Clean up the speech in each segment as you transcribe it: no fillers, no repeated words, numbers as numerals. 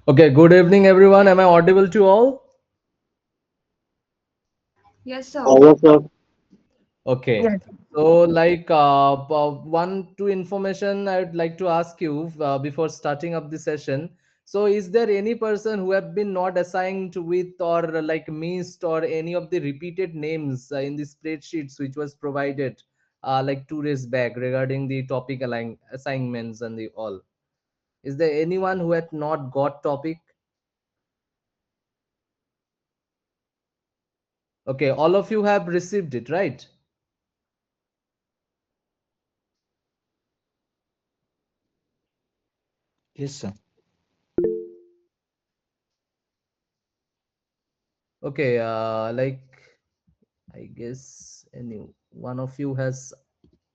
Okay, good evening, everyone. Am I audible to all? Yes, sir. Yes, sir. Okay. Yes. So, one two information I would like to ask you before starting up the session. So, is there any person who have been not assigned with or like missed or any of the repeated names in the spreadsheets which was provided like 2 days back regarding the topic assignments and the all? Is there anyone who had not got topic? Okay, all of you have received it, right? Yes, sir. Okay, I guess any one of you has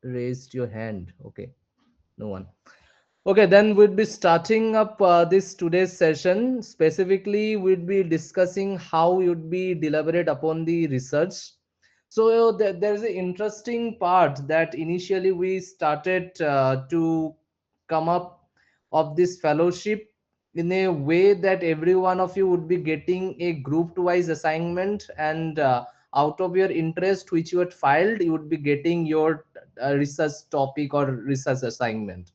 raised your hand. Okay, no one. Okay, then we'd be starting up this today's session. Specifically, we'd be discussing how you'd be deliberate upon the research. So there's an interesting part that initially we started to come up of this fellowship in a way that every one of you would be getting a group wise assignment, and out of your interest which you had filed, you would be getting your research topic or research assignment.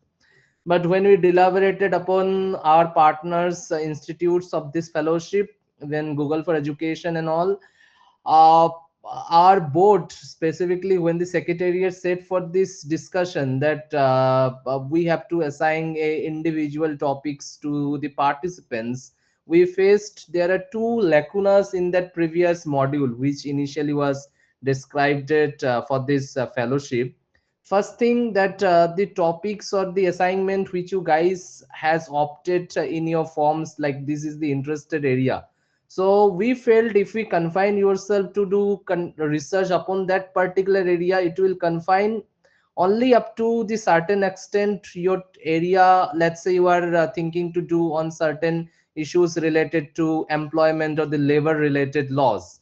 But when we deliberated upon our partners institutes of this fellowship, then Google for Education and all, uh, our board, specifically when the secretariat said for this discussion that we have to assign a individual topics to the participants, we faced there are two lacunas in that previous module which initially was described it for this fellowship. First thing that the topics or the assignment which you guys has opted in your forms, like this is the interested area. So we felt if we confine yourself to do research upon that particular area, it will confine only up to the certain extent your area. Let's say you are thinking to do on certain issues related to employment or the labor related laws.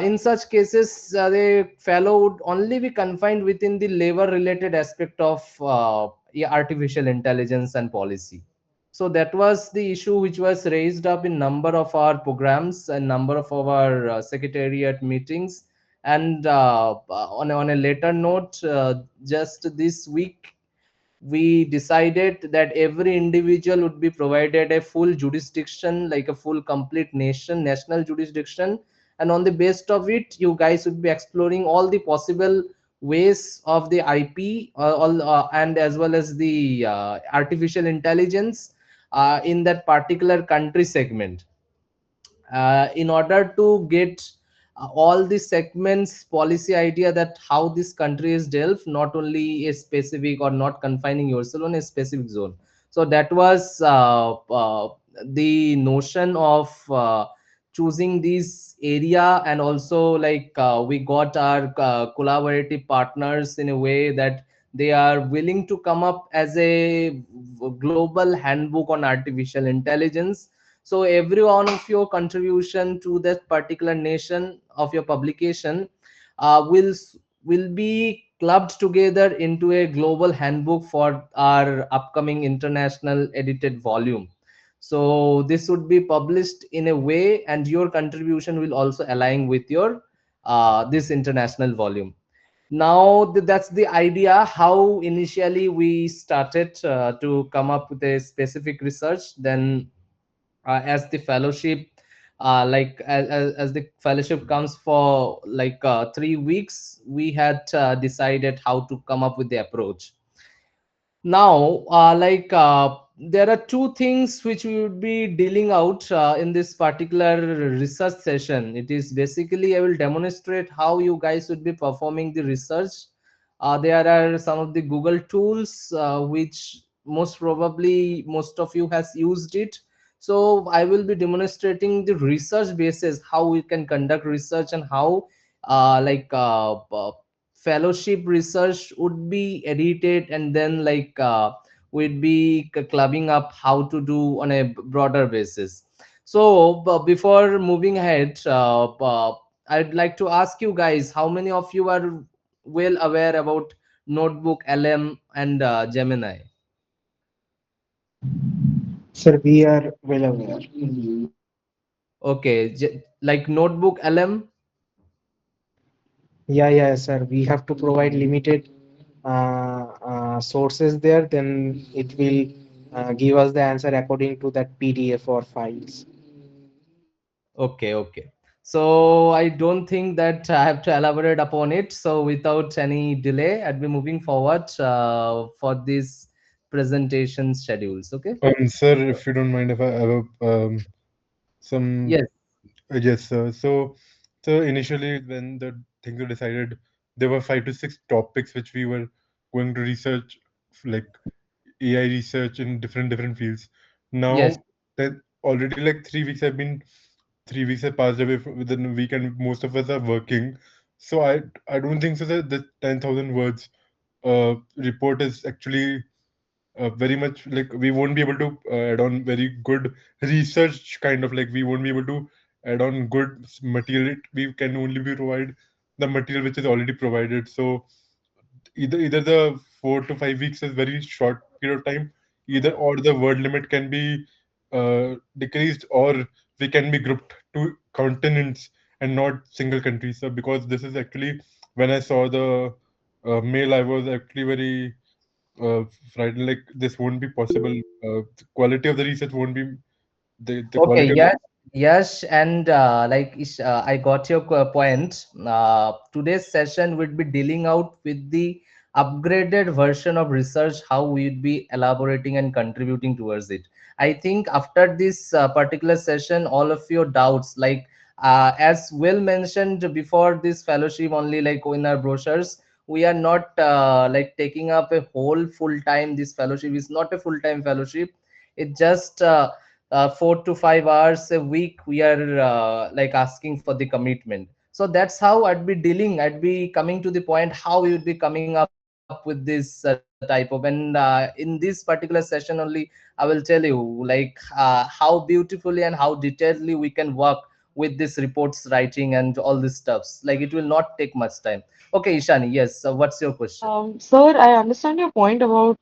In such cases, the fellow would only be confined within the labor related aspect of yeah, artificial intelligence and policy. So that was the issue which was raised up in number of our programs and number of our secretariat meetings. And on a later note, just this week we decided that every individual would be provided a full jurisdiction, like a full complete national jurisdiction. And on the base of it, you guys would be exploring all the possible ways of the IP, and as well as the artificial intelligence in that particular country segment, in order to get all the segments policy idea that how this country is dealt, not only a specific or not confining yourself on a specific zone. So that was the notion of choosing this area. And also like we got our collaborative partners in a way that they are willing to come up as a global handbook on artificial intelligence. So every one of your contribution to that particular nation of your publication will be clubbed together into a global handbook for our upcoming international edited volume. So this would be published in a way, and your contribution will also align with your this international volume. Now that's the idea how initially we started to come up with a specific research. Then as the fellowship as the fellowship comes for like 3 weeks, we had decided how to come up with the approach. Now there are two things which we would be dealing out in this particular research session. It is basically I will demonstrate how you guys would be performing the research. There are some of the Google tools which most probably most of you has used it. So I will be demonstrating the research basis how we can conduct research, and how fellowship research would be edited, and then we'd be clubbing up how to do on a broader basis. So before moving ahead, I'd like to ask you guys how many of you are well aware about Notebook LM and Gemini. Sir, we are well aware. Okay, like notebook LM. Yeah, sir. We have to provide limited sources there, then it will give us the answer according to that PDF or files. Okay, okay. So I don't think that I have to elaborate upon it. So without any delay, I'd be moving forward for these presentation schedules. Okay. Sir, if you don't mind if I have some Yes. yes, sir. So initially when the things were decided, there were 5 to 6 topics which we were going to research, like AI research in different fields. Yes. Now that already like 3 weeks have been 3 weeks have passed away within a week, and most of us are working. So I don't think so that the 10,000 words report is actually very much like we won't be able to add on very good research kind of like we won't be able to add on good material. We can only be provide the material which is already provided. So either the 4 to 5 weeks is very short period of time, either or the word limit can be decreased, or we can be grouped to continents and not single countries. So because this is actually when I saw the mail, I was actually very uh, frightened. Like this won't be possible. The quality of the research won't be the Okay, quality of yes, yes, and I got your point. Today's session would be dealing out with the upgraded version of research, how we'd be elaborating and contributing towards it. I think after this particular session, all of your doubts, like as well mentioned before this fellowship, only like in our brochures, we are not like taking up a whole full time. This fellowship is not a full time fellowship. It just 4 to 5 hours a week we are like asking for the commitment. So that's how I'd be dealing, I'd be coming to the point how you'd be coming up with this type of. And in this particular session only I will tell you like how beautifully and how detailedly we can work with this reports writing and all these stuffs. Like it will not take much time. Okay, Ishani, yes, what's your question? Sir, I understand your point about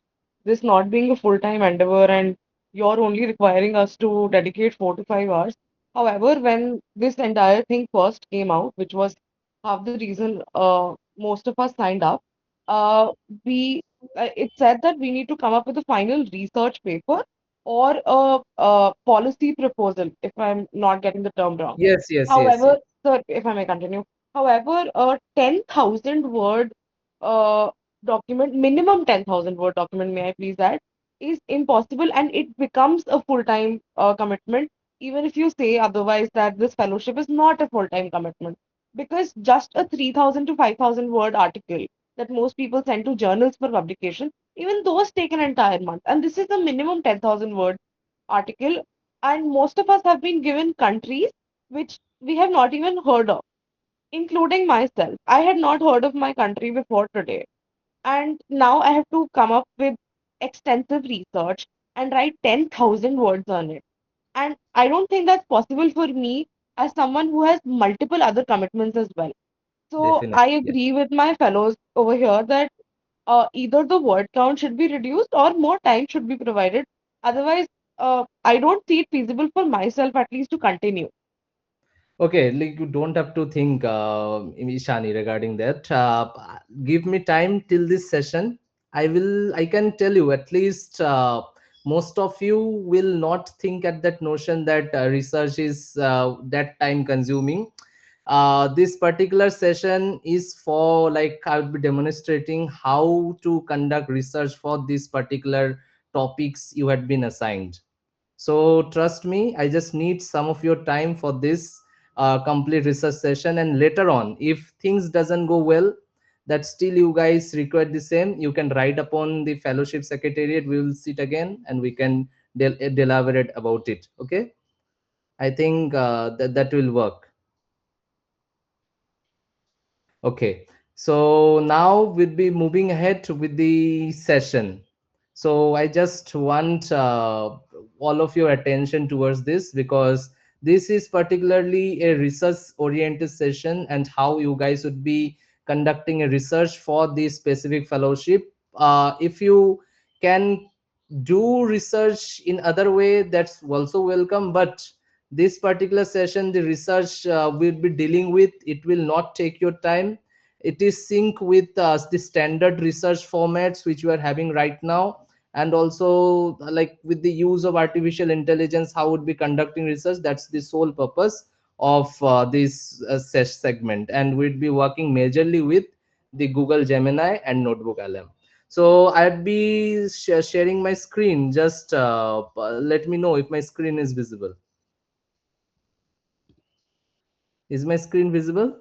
this not being a full-time endeavor and you're only requiring us to dedicate 4 to 5 hours. However, when this entire thing first came out, which was half the reason most of us signed up, uh, we it said that we need to come up with a final research paper or a policy proposal, if I'm not getting the term wrong. Yes, yes, yes, yes. However, sir, if I may continue, however, a 10,000 word uh, document, minimum 10,000 word document, may I please add, is impossible and it becomes a full-time commitment, even if you say otherwise that this fellowship is not a full-time commitment. Because just a 3,000 to 5,000 word article that most people send to journals for publication, even those take an entire month. And this is a minimum 10,000 word article. And most of us have been given countries which we have not even heard of, including myself. I had not heard of my country before today. And now I have to come up with extensive research and write 10,000 words on it. And I don't think that's possible for me as someone who has multiple other commitments as well. So Definitely, I yes. agree with my fellows over here that either the word count should be reduced or more time should be provided. Otherwise, I don't see it feasible for myself at least to continue. Okay, like you don't have to think, Ishani, regarding that. Give me time till this session. I will. I can tell you at least most of you will not think at that notion that research is that time consuming. This particular session is for like I'll be demonstrating how to conduct research for this particular topics you had been assigned. So trust me, I just need some of your time for this complete research session. And later on, if things doesn't go well, that still you guys require the same, you can write upon the fellowship secretariat. We will sit again and we can deliberate about it. Okay, I think that will work. Okay, so now we'll be moving ahead with the session. So I just want all of your attention towards this because this is particularly a research oriented session and how you guys would be conducting a research for this specific fellowship. If you can do research in other way, that's also welcome, but this particular session, the research we'll be dealing with, it will not take your time. It is sync with the standard research formats which you are having right now, and also like with the use of artificial intelligence, how would be conducting research. That's the sole purpose of this segment, and we'll be working majorly with the Google Gemini and Notebook LM. So I'd be sharing my screen. Just let me know if my screen is visible. Is my screen visible?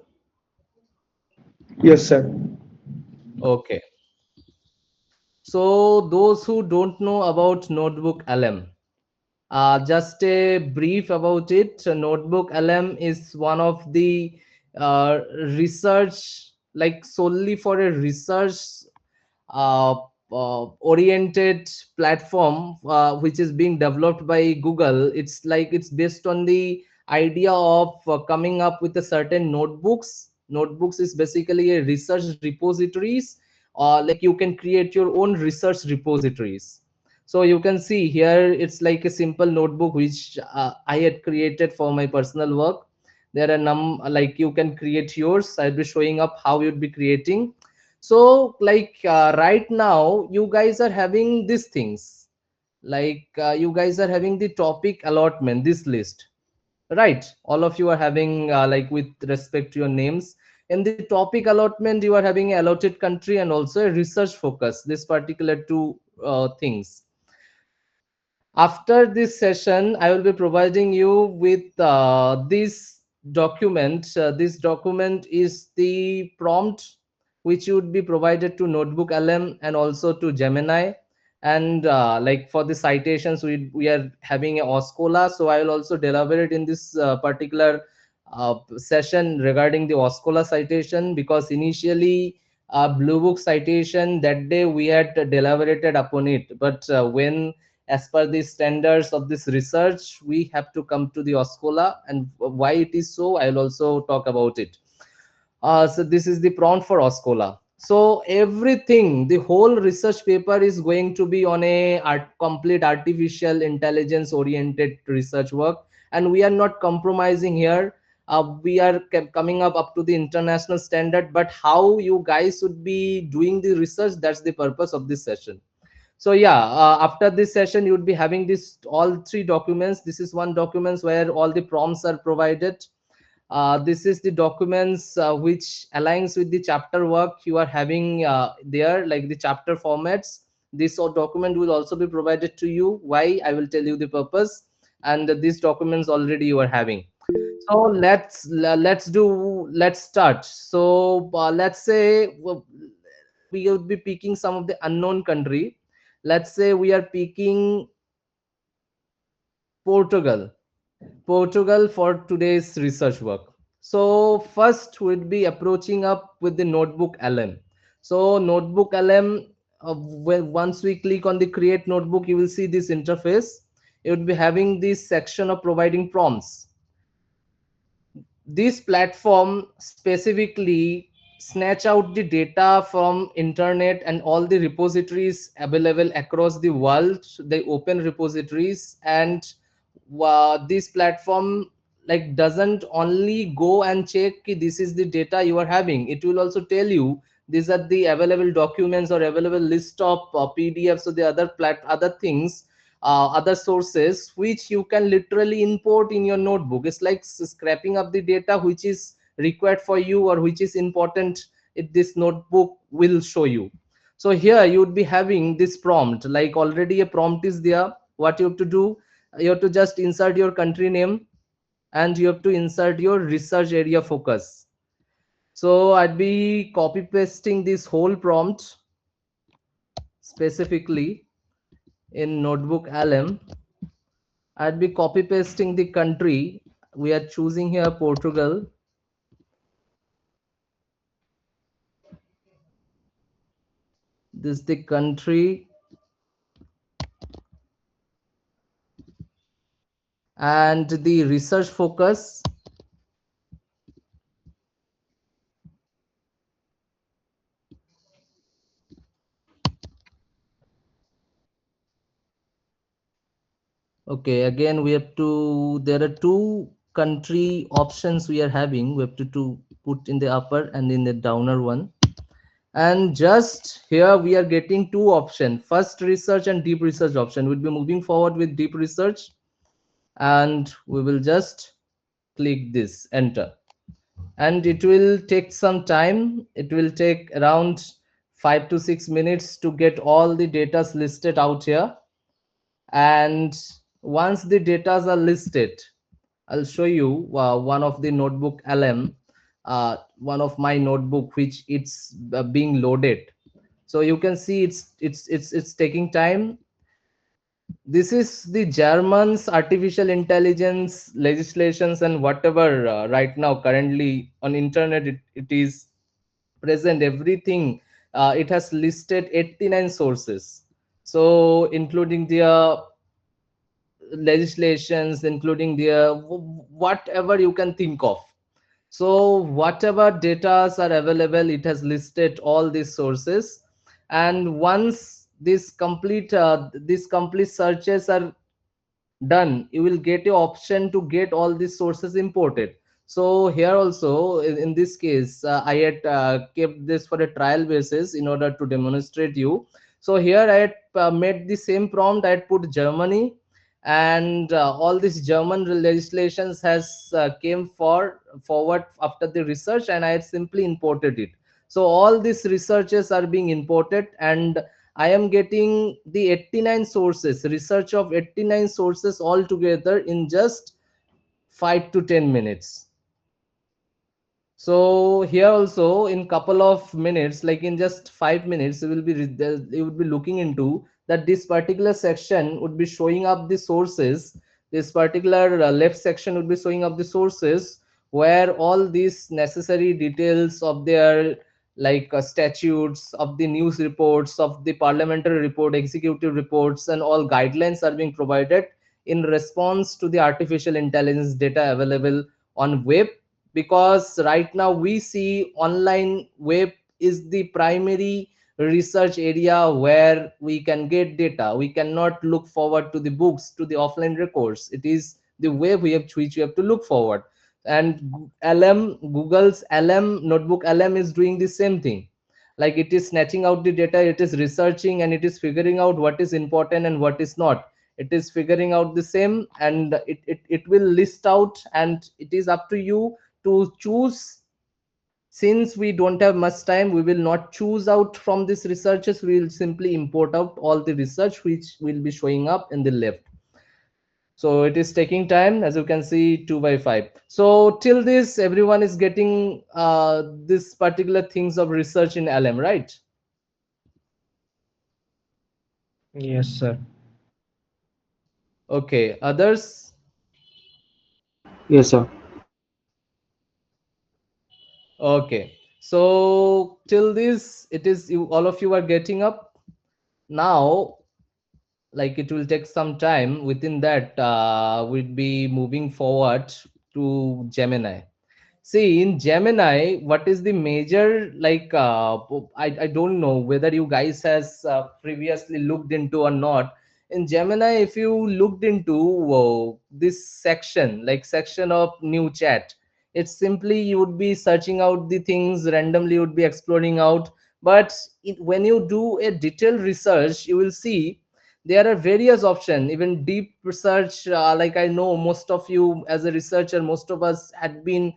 Yes, sir. Okay. So those who don't know about Notebook LM, just a brief about it. Notebook LM is one of the research, like solely for a research uh, oriented platform which is being developed by Google. It's like it's based on the idea of coming up with a certain notebooks. Notebooks is basically a research repositories, like you can create your own research repositories. So you can see here it's like a simple notebook which I had created for my personal work. There are like you can create yours. I'll be showing up how you'd be creating. So like right now you guys are having these things, like you guys are having the topic allotment, this list, right? All of you are having like with respect to your names. In the topic allotment you are having a allotted country and also a research focus, this particular two things. After this session, I will be providing you with this document. This document is the prompt which would be provided to Notebook LM and also to Gemini. And like for the citations, we are having a Oscola. So I will also deliberate in this particular session regarding the Oscola citation, because initially Blue Book citation that day we had deliberated upon it, but when as per the standards of this research we have to come to the Oscola, and why it is so I'll also talk about it. So this is the prompt for Oscola. So everything, the whole research paper is going to be on a complete artificial intelligence oriented research work, and we are not compromising here. We are coming up to the international standard, but how you guys should be doing the research, that's the purpose of this session. So yeah, after this session you would be having this all three documents. This is one documents where all the prompts are provided. This is the documents which aligns with the chapter work you are having there, like the chapter formats. This document will also be provided to you. Why? I will tell you the purpose. And these documents already you are having. So let's start. So let's say we will be picking some of the unknown country. Let's say we are picking Portugal. Portugal for today's research work. So first we'd be approaching up with the Notebook LM. So Notebook LM, once we click on the create notebook, you will see this interface. It would be having this section of providing prompts. This platform specifically snatch out the data from internet and all the repositories available across the world, the open repositories. And this platform like doesn't only go and check ki this is the data you are having, it will also tell you these are the available documents or available list of PDFs or the other things, other sources which you can literally import in your notebook. It's like scraping up the data which is required for you or which is important. This notebook will show you. So here you would be having this prompt, like already a prompt is there. What you have to do, you have to just insert your country name and you have to insert your research area focus. So I'd be copy pasting this whole prompt specifically in Notebook LM. I'd be copy pasting the country. We are choosing here Portugal. This is the country, and the research focus. Okay, again we have to, there are two country options we are having. We have to put in the upper and in the downer one. And just here we are getting two options, first research and deep research option. We'll be moving forward with deep research, and we will just click this enter, and it will take some time. It will take around 5 to 6 minutes to get all the data listed out here. And once the data are listed, I'll show you one of the notebook LM, one of my notebook which it's being loaded. So you can see it's taking time. This is the German's artificial intelligence legislations and whatever right now currently on internet it is present everything. It has listed 89 sources, so including their legislations, including their whatever you can think of. So whatever data are available, it has listed all these sources. And once these complete searches are done, you will get your option to get all these sources imported. So here also in this case, I had kept this for a trial basis in order to demonstrate you. So here I had made the same prompt. I had put Germany, and all these German legislations has came forward after the research, and I had simply imported it. So all these researches are being imported, and I am getting the 89 sources, research of 89 sources all together in just 5 to 10 minutes. So here also in couple of minutes, like in just 5 minutes, you will be looking into that this particular section would be showing up the sources. This particular left section would be showing up the sources where all these necessary details of their like statutes, of the news reports, of the parliamentary report, executive reports, and all guidelines are being provided in response to the artificial intelligence data available on web. Because right now we see online web is the primary research area where we can get data. We cannot look forward to the books, to the offline records. It is the web which we have to look forward. And Google's LM notebook LM is doing the same thing. Like it is snatching out the data, it is researching, and it is figuring out what is important and what is not. It is figuring out the same, and it will list out, and it is up to you to choose. Since we don't have much time, we will not choose out from these researches. We will simply import out all the research which will be showing up in the left. So it is taking time, as you can see, 2 by 5. So till this, everyone is getting this particular things of research in LM, right? Yes, sir. Okay, others? Yes, sir. Okay, so till this, it is you, all of you are getting up now. Like it will take some time. Within that, we'll be moving forward to Gemini. See, in Gemini, what is the major like? I don't know whether you guys has previously looked into or not. In Gemini, if you looked into this section, like section of new chat, it's simply you would be searching out the things randomly, you would be exploring out. But when you do a detailed research, you will see there are various options. Even deep research, like I know most of you as a researcher, most of us had been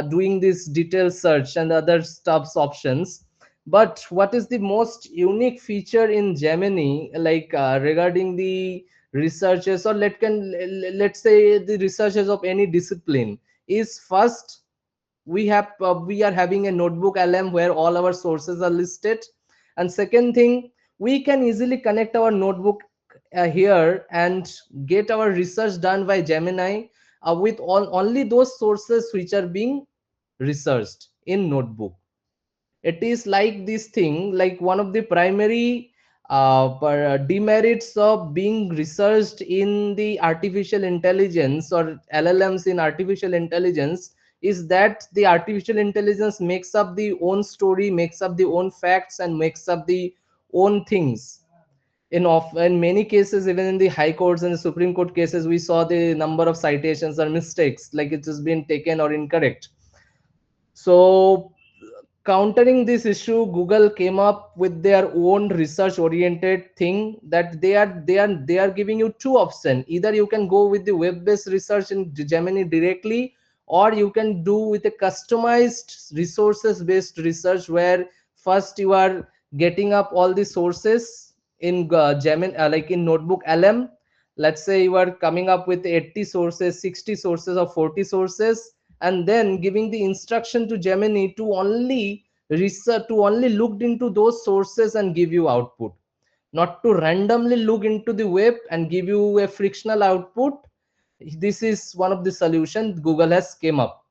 doing this detailed search and other stuffs options. But what is the most unique feature in Gemini, like regarding the researchers, or let's say the researchers of any discipline, is first we are having a notebook LM where all our sources are listed. And second thing, we can easily connect our notebook here and get our research done by Gemini with only those sources which are being researched in notebook. It is like this thing, like one of the primary demerits of being researched in the artificial intelligence or LLMs in artificial intelligence is that the artificial intelligence makes up the own story, makes up the own facts, and makes up the own things. In many cases, even in the high courts and the Supreme Court cases, we saw the number of citations or mistakes, like it has been taken or incorrect. So countering this issue, Google came up with their own research oriented thing, that they are giving you two options. Either you can go with the web based research in Gemini directly, or you can do with a customized resources based research, where first you are getting up all the sources in Gemini, like in Notebook LM. Let's say you are coming up with 80 sources, 60 sources, or 40 sources, and then giving the instruction to Gemini to only research, to only look into those sources and give you output, not to randomly look into the web and give you a frictional output. This is one of the solutions Google has came up.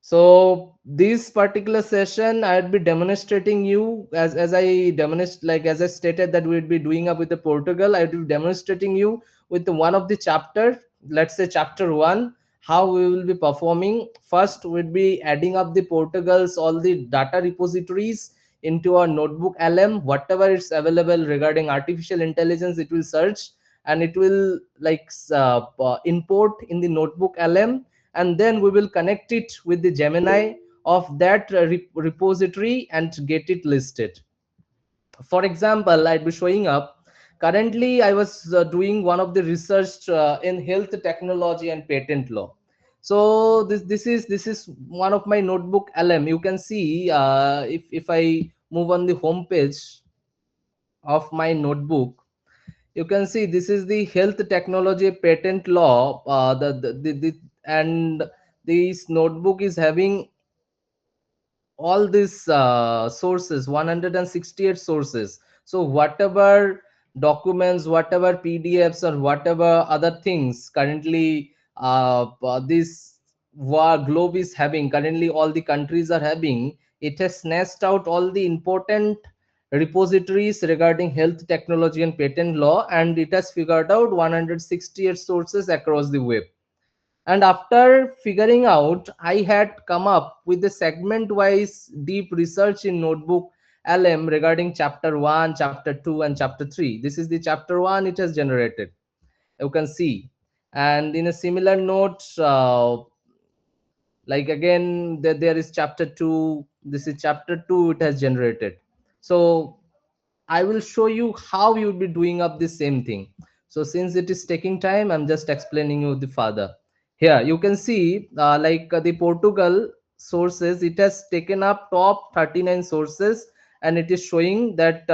So this particular session I'd be demonstrating you, as I demonstrate, like as I stated that we'd be doing up with the Portugal, I'd be demonstrating you with the one of the chapter, let's say chapter 1, how we will be performing. First we'd be adding up the Portugal's all the data repositories into our Notebook LM. Whatever is available regarding artificial intelligence, it will search and it will like import in the Notebook LM, and then we will connect it with the Gemini of that repository and get it listed. For example, I'd be showing up. Currently, I was doing one of the research in health technology and patent law. So this is one of my Notebook LM. You can see if I move on the home page of my notebook, you can see this is the health technology patent law. And this notebook is having all these sources, 168 sources. So whatever documents, whatever PDFs, or whatever other things currently this war globe is having, currently all the countries are having, it has snatched out all the important repositories regarding health technology and patent law, and it has figured out 168 sources across the web. And after figuring out, I had come up with a segment wise deep research in Notebook LM regarding chapter 1, chapter 2, and chapter 3. This is the chapter 1 it has generated, you can see. And in a similar note, like again there is chapter 2, this is chapter 2 it has generated. So I will show you how you will be doing up the same thing. So since it is taking time, I'm just explaining you the further. Here you can see the Portugal sources, it has taken up top 39 sources, and it is showing that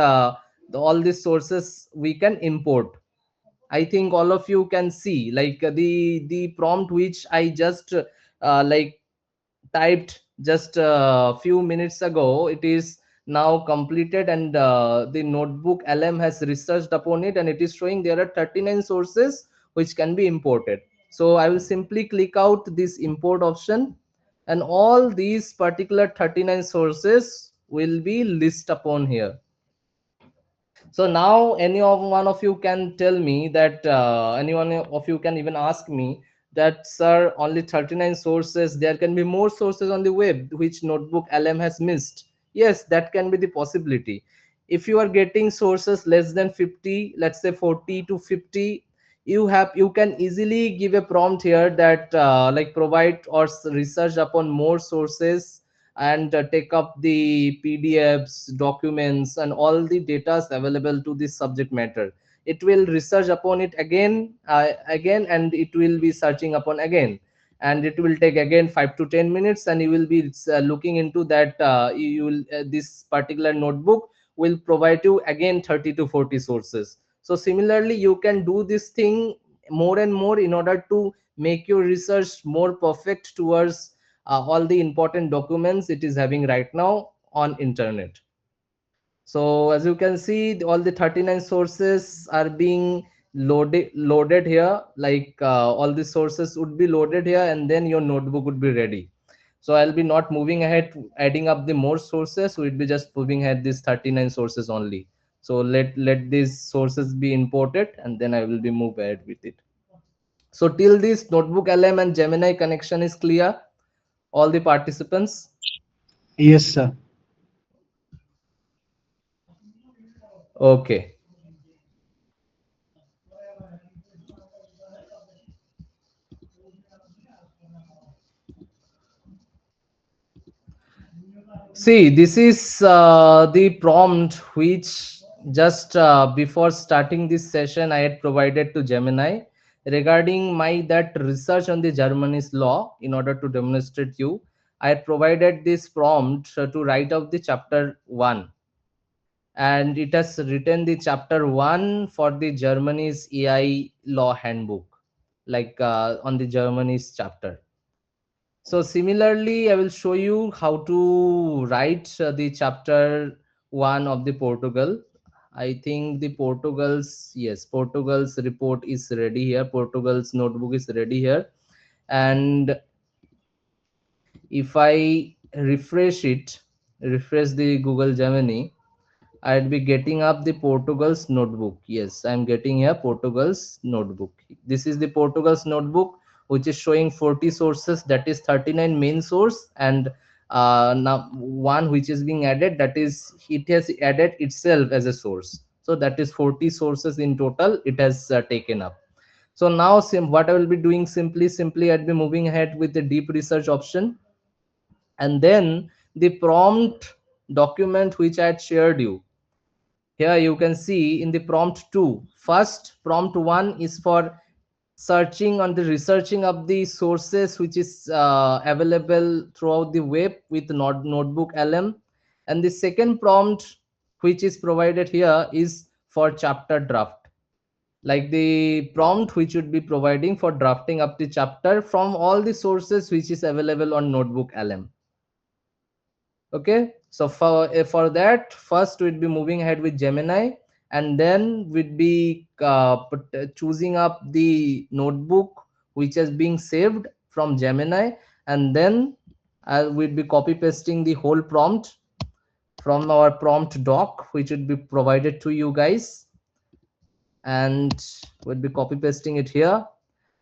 all these sources we can import. I think all of you can see the prompt which I just like typed just a few minutes ago, it is now completed, and the Notebook LM has researched upon it, and it is showing there are 39 sources which can be imported. So I will simply click out this import option, and all these particular 39 sources will be list upon here. So now any of one of you can tell me that anyone of you can even ask me that, sir, only 39 sources, there can be more sources on the web which Notebook LM has missed. Yes, that can be the possibility. If you are getting sources less than 50, let's say 40 to 50, you can easily give a prompt here that like provide or research upon more sources, and take up the PDFs, documents, and all the data available to this subject matter. It will research upon it again, and it will be searching upon again, and it will take again 5 to 10 minutes, and you will be looking into that. You will this particular notebook will provide you again 30 to 40 sources. So similarly, you can do this thing more and more in order to make your research more perfect towards all the important documents it is having right now on internet. So as you can see, all the 39 sources are being loaded here, all the sources would be loaded here, and then your notebook would be ready. So I'll be not moving ahead adding up the more sources, we'd be just moving ahead these 39 sources only. So let these sources be imported, and then I will be move ahead with it. So till this Notebook LM and Gemini connection is clear, all the participants? Yes, sir. Okay. See, this is the prompt which just before starting this session I had provided to Gemini regarding my that research on the Germany's law. In order to demonstrate you, I had provided this prompt to write out the chapter 1, and it has written the chapter 1 for the Germany's AI law handbook, like on the Germany's chapter. So similarly, I will show you how to write the chapter 1 of the Portugal. I think the Portugal's, yes, Portugal's report is ready here. Portugal's notebook is ready here. And if I refresh it, refresh the Google Gemini, I'd be getting up the Portugal's notebook. Yes, I'm getting here Portugal's notebook. This is the Portugal's notebook, which is showing 40 sources, that is 39 main source, and now one which is being added, that is it has added itself as a source. So that is 40 sources in total it has taken up. So now what I will be doing, simply I'd be moving ahead with the deep research option, and then the prompt document which I had shared you. Here you can see in the prompt 2, first prompt 1 is for searching on the researching of the sources which is available throughout the web with notebook LM, and the second prompt which is provided here is for chapter draft, like the prompt which would be providing for drafting up the chapter from all the sources which is available on notebook LM. Okay, so for that, first we'd be moving ahead with Gemini, and then we'd be choosing up the notebook which is being saved from Gemini, and then we'd be copy pasting the whole prompt from our prompt doc which would be provided to you guys, and we'll be copy pasting it here.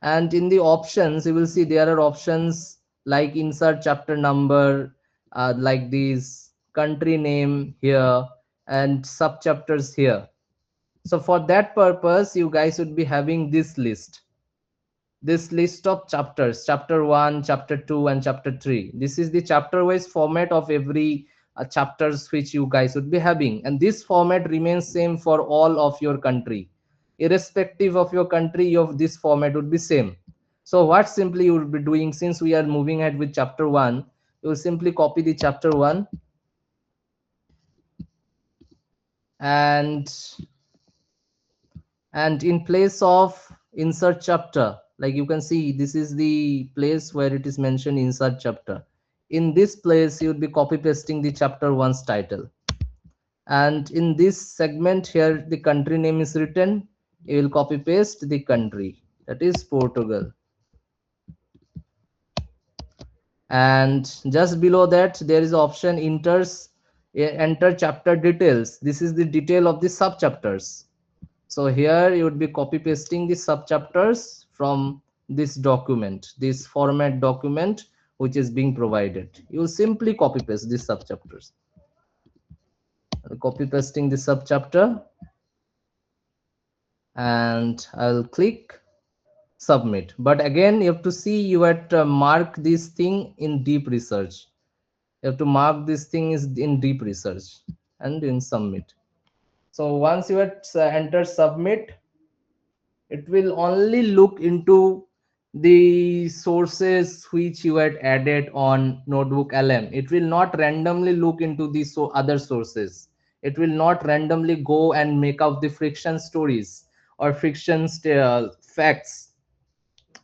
And in the options you will see there are options like insert chapter number, like these country name here, and sub chapters here. So for that purpose you guys would be having this list of chapters, chapter 1, chapter 2, and chapter 3. This is the chapter wise format of every chapters which you guys would be having, and this format remains same for all of your country. Irrespective of your country, of this format would be same. So what simply you will be doing, since we are moving ahead with chapter 1, you will simply copy the chapter 1, and in place of insert chapter, like you can see this is the place where it is mentioned insert chapter. In this place you would be copy pasting the chapter 1's title, and in this segment here the country name is written, you will copy paste the country, that is Portugal. And just below that there is option enter chapter details. This is the detail of the sub chapters. So here you would be copy pasting the sub chapters from this document, this format document which is being provided. You will simply copy paste these sub chapters. Copy pasting the sub chapter, and I'll click submit. But again you have to see, you have to mark this thing in deep research. You have to mark this thing is in deep research and in submit. So once you have enter submit, it will only look into the sources which you had added on notebook LM. It will not randomly look into the other sources. It will not randomly go and make out the friction stories or friction facts.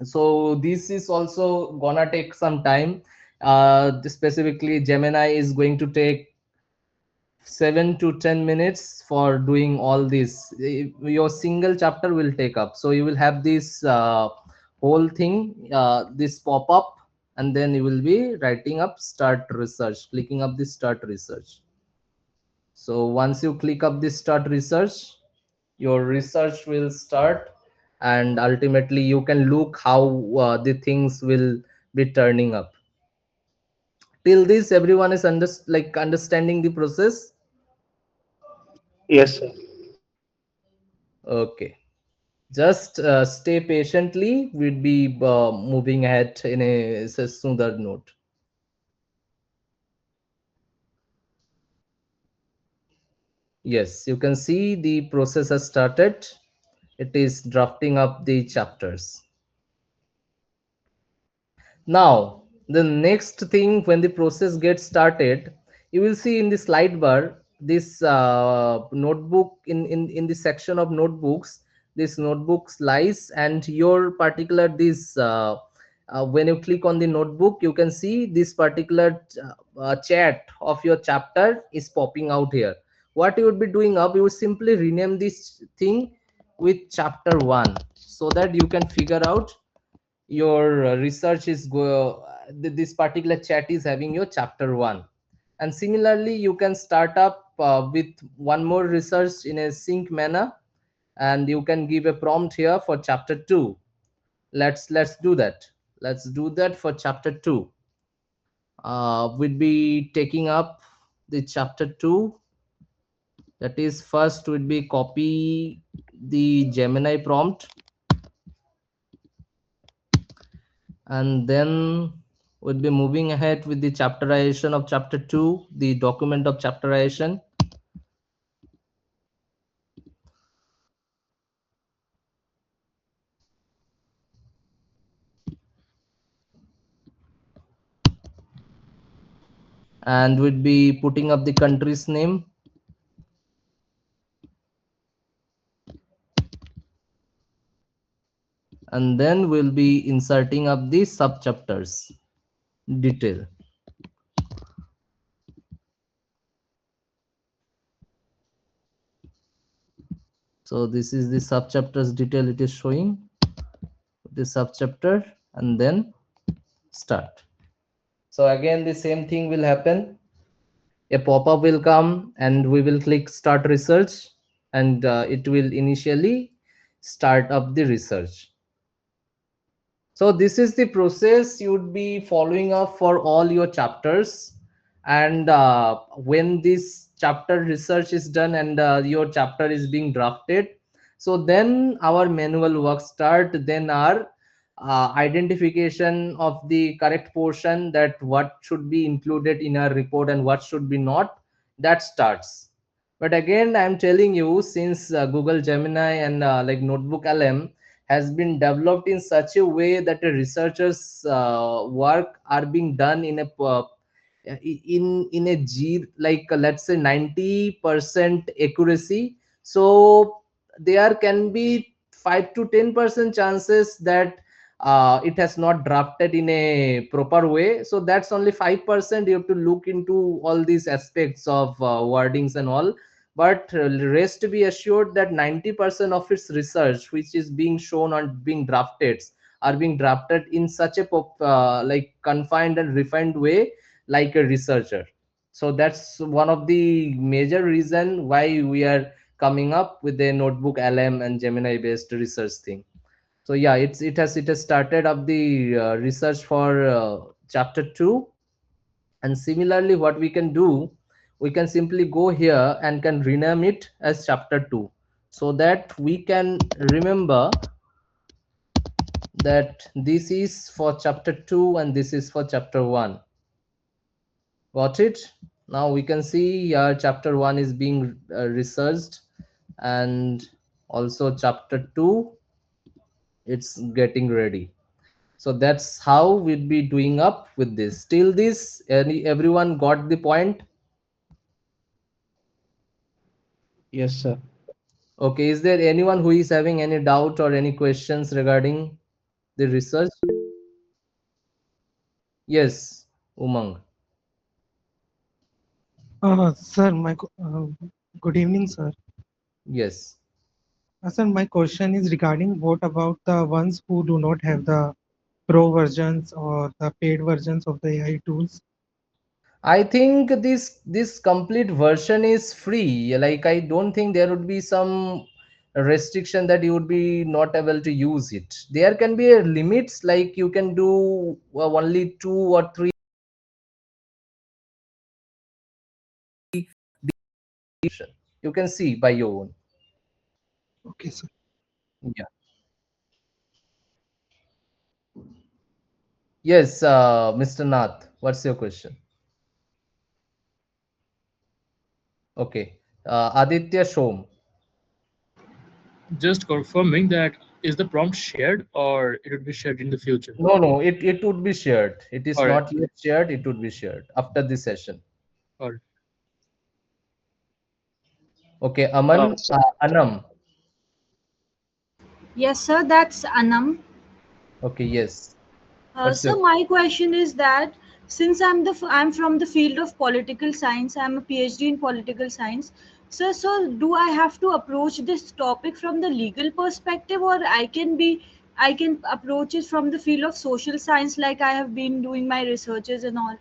So this is also gonna take some time. Specifically Gemini is going to take 7 to 10 minutes for doing all this. Your single chapter will take up, so you will have this whole thing, this pop up, and then you will be writing up start research, clicking up this start research. So once you click up this start research, your research will start, and ultimately you can look how the things will be turning up. Till this everyone is understanding the process. Yes, sir. Okay, just stay patiently, we'll be moving ahead in a smoother note. Yes, you can see the process has started. It is drafting up the chapters. Now, the next thing, when the process gets started, you will see in the slide bar this notebook, in the section of notebooks, this notebook slice, and your particular this when you click on the notebook, you can see this particular chat of your chapter is popping out here. What you would be doing up, you would simply rename this thing with chapter 1, so that you can figure out your research is this particular chat is having your chapter 1. And similarly, you can start up with one more research in a sync manner, and you can give a prompt here for chapter 2. Let's do that. Let's do that for chapter 2. We'd be taking up the chapter 2. That is, first would be copy the Gemini prompt, and then we'll be moving ahead with the chapterization of chapter 2, the document of chapterization. And we'll be putting up the country's name, and then we'll be inserting up the subchapters detail. So this is the subchapters detail it is showing, the subchapter, and then start. So again, the same thing will happen. A pop-up will come and we will click start research, and it will initially start up the research. So this is the process you would be following up for all your chapters. And when this chapter research is done and your chapter is being drafted, so then our manual work start, then our identification of the correct portion, that what should be included in our report and what should be not, that starts. But again, I'm telling you, since Google Gemini and like Notebook LM has been developed in such a way that the researchers work are being done in a in a g, like let's say 90% accuracy. So there can be 5 to 10% chances that it has not drafted in a proper way. So that's only 5%. You have to look into all these aspects of wordings and all. But rest be assured that 90% of its research which is being shown on being drafted are being drafted in such a like confined and refined way, like a researcher. So that's one of the major reason why we are coming up with a Notebook LM and Gemini based research thing. So yeah, it has started up the research for chapter 2. And similarly, what we can do, we can simply go here and can rename it as chapter 2, so that we can remember that this is for chapter 2 and this is for chapter 1. Got it? Now we can see here chapter 1 is being researched, and also chapter 2, it's getting ready. So that's how we'll be doing up with this. Till this, everyone got the point? Yes, sir. Okay, is there anyone who is having any doubt or any questions regarding the research? Yes, Umang. Sir, good evening, sir. Yes. Sir, my question is regarding what about the ones who do not have the pro versions or the paid versions of the AI tools? I think this complete version is free. Like I don't think there would be some restriction that you would be not able to use it. There can be a limits, like you can do only 2 or 3. You can see by your own. Okay, sir. Yeah. Yes, Mr. Nath, what's your question? Okay. Aditya Shom. Just confirming that is the prompt shared or it would be shared in the future. No, no, it would be shared. It is All right. not yet shared. It would be shared after this session. All right. Okay, Aman, So, Anam. Yes, sir, that's Anam. Okay, yes. What's So your my question is that since I'm from the field of political science, I'm a PhD in political science. So do I have to approach this topic from the legal perspective, or I can approach it from the field of social science, like I have been doing my researches and all.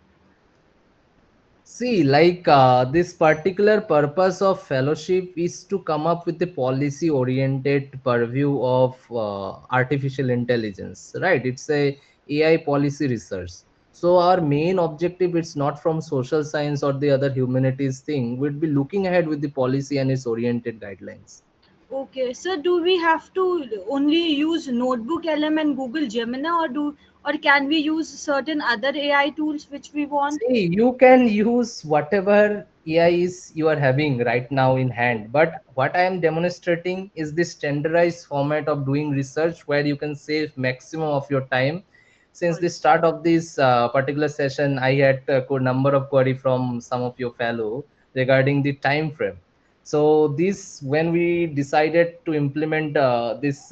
See, like this particular purpose of fellowship is to come up with a policy oriented purview of artificial intelligence, right? It's a AI policy research. So our main objective is not from social science or the other humanities thing. We'd be looking ahead with the policy and its oriented guidelines. Okay, so do we have to only use Notebook LM and Google Gemini, or can we use certain other AI tools which we want? See, you can use whatever AI is you are having right now in hand, but what I am demonstrating is the standardized format of doing research where you can save maximum of your time. Since the start of this particular session, I had a number of query from some of your fellow regarding the time frame. So this, when we decided to implement this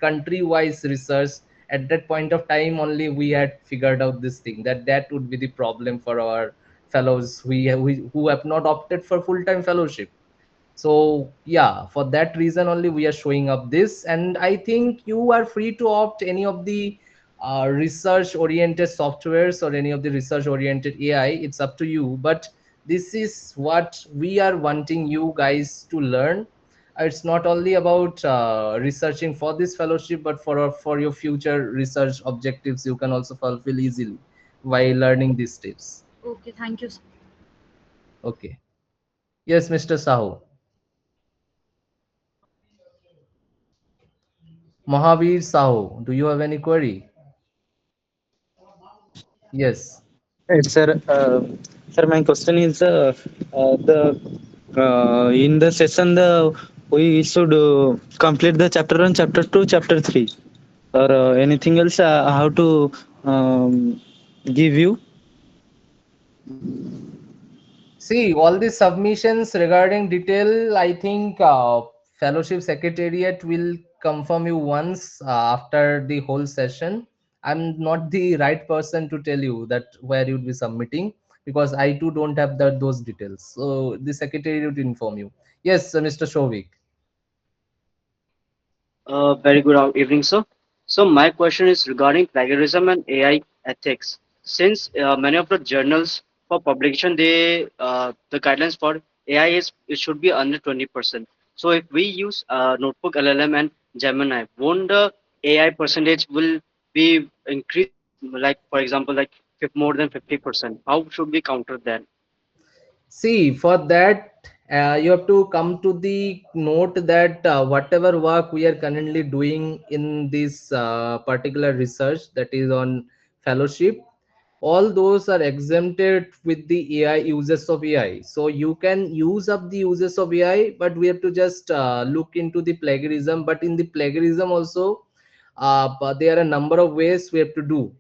country-wise research, at that point of time only we had figured out this thing, that that would be the problem for our fellows who have not opted for full-time fellowship. So yeah, for that reason only we are showing up this, and I think you are free to opt any of the research oriented softwares or any of the research oriented AI. It's up to you, but this is what we are wanting you guys to learn. It's not only about researching for this fellowship, but for your future research objectives you can also fulfill easily while learning these tips. Okay, thank you, sir. Okay, yes, Mr. Sahu. Mahavir Sahu, do you have any query? Yes. Right, sir. Sir, my question is the in the session we should complete the chapter 1, chapter 2, chapter 3, or anything else. How to give you? See, all the submissions regarding detail, I think Fellowship Secretariat will confirm you once after the whole session. I'm not the right person to tell you that where you'd be submitting, because I too don't have those details. So the Secretariat will inform you. Yes, Mr. Shovik. very good evening, sir. So my question is regarding plagiarism and AI ethics. Since many of the journals for publication, the guidelines for AI is it should be under 20%. So if we use Notebook LLM and Gemini, won't the AI percentage will be increased? Like for example, like more than 50%. How should we counter that? See, for that, you have to come to the note that whatever work we are currently doing in this particular research, that is on fellowship, all those are exempted with the AI uses of AI. So you can use up the uses of AI, but we have to just look into the plagiarism. But in the plagiarism also, but there are a number of ways we have to do.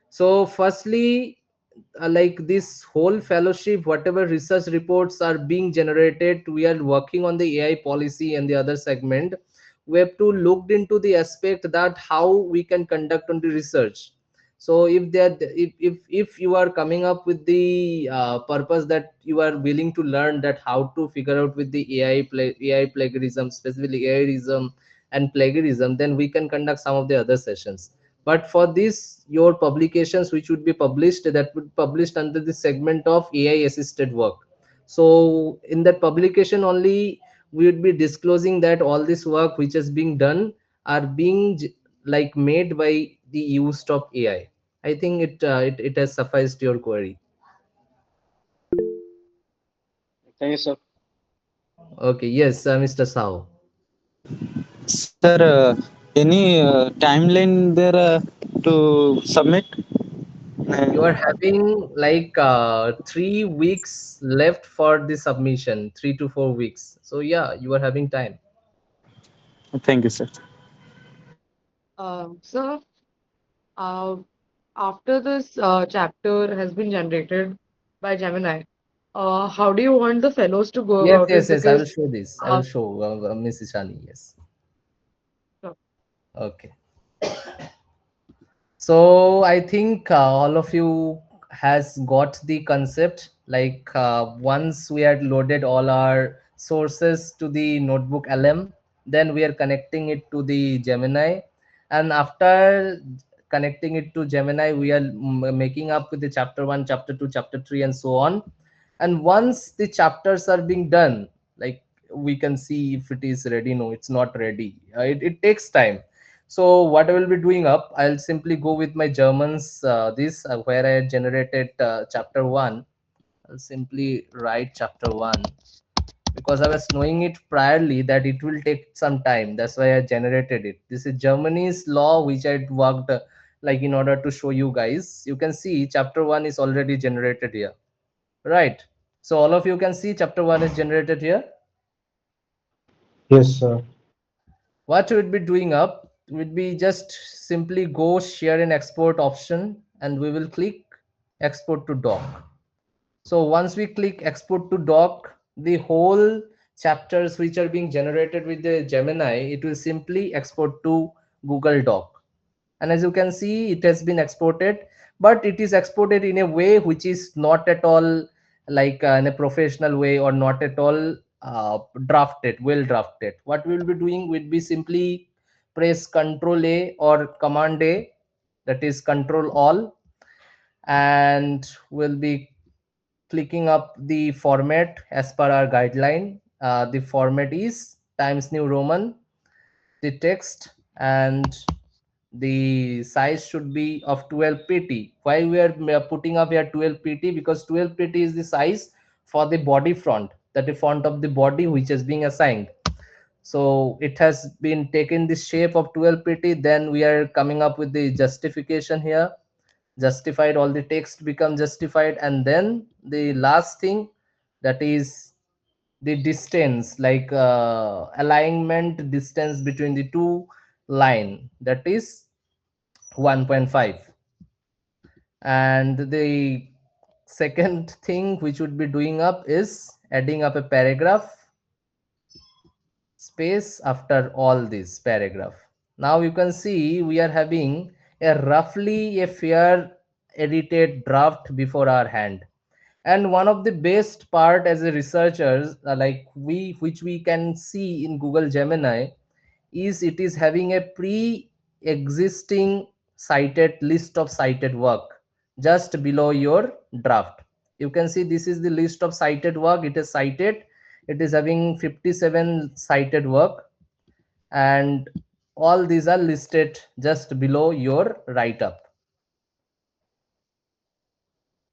So firstly, like this whole fellowship, whatever research reports are being generated, we are working on the AI policy and the other segment. We have to look into the aspect that how we can conduct on the research. So if you are coming up with the purpose that you are willing to learn that how to figure out with the AI plagiarism, specifically AIism and plagiarism, then we can conduct some of the other sessions. But for this, your publications which would be published, that would published under the segment of AI assisted work. So in that publication only we would be disclosing that all this work which is being done are being like made by the use of AI. I think it has sufficed your query. Thank you, sir. Okay, yes, Mr. Sao. Sir, any timeline there to submit? You are having like 3 weeks left for the submission, 3 to 4 weeks. So yeah, you are having time. Thank you, sir. So, uh, after this chapter has been generated by Gemini, how do you want the fellows to go Yes, about it? yes, yes. I will Because show this. I will uh, show Miss Ishani. Yes. so- Okay. So I think all of you has got the concept. Like once we had loaded all our sources to the notebook LM, then we are connecting it to the Gemini, and after connecting it to Gemini, we are making up with the chapter 1, chapter 2, chapter 3, and so on. And once the chapters are being done, like we can see if it is ready. No, it's not ready. It takes time. So what I will be doing up, I'll simply go with my Germans, this where I had generated chapter 1. I'll simply write chapter 1 because I was knowing it priorly that it will take some time. That's why I generated it. This is Germany's law, which I worked like in order to show you guys. You can see chapter 1 is already generated here, right? So all of you can see chapter 1 is generated here. Yes, sir. What we'd be doing up would be just simply go share and export option, and we will click export to doc. So once we click export to doc, the whole chapters which are being generated with the Gemini, it will simply export to Google Doc. And as you can see, it has been exported, but it is exported in a way which is not at all like in a professional way, or not at all drafted, well drafted. What we will be doing would be simply press Control A or Command A, that is Control All, and we'll be clicking up the format as per our guideline. The format is Times New Roman, the text, and the size should be of 12 pt. Why we are putting up here 12 pt? Because 12 pt is the size for the body font, that the font of the body which is being assigned. So it has been taken the shape of 12 pt. Then we are coming up with the justification here. Justified, all the text become justified, and then the last thing, that is the distance, like alignment distance between the two line, that is 1.5. And the second thing which would be doing up is adding up a paragraph space after all this paragraph. Now you can see we are having a roughly a fair edited draft before our hand. And one of the best part as a researchers, like we which we can see in Google Gemini, is it is having a pre-existing cited list of cited work just below your draft. You can see this is the list of cited work. It is cited, it is having 57 cited work, and all these are listed just below your write up.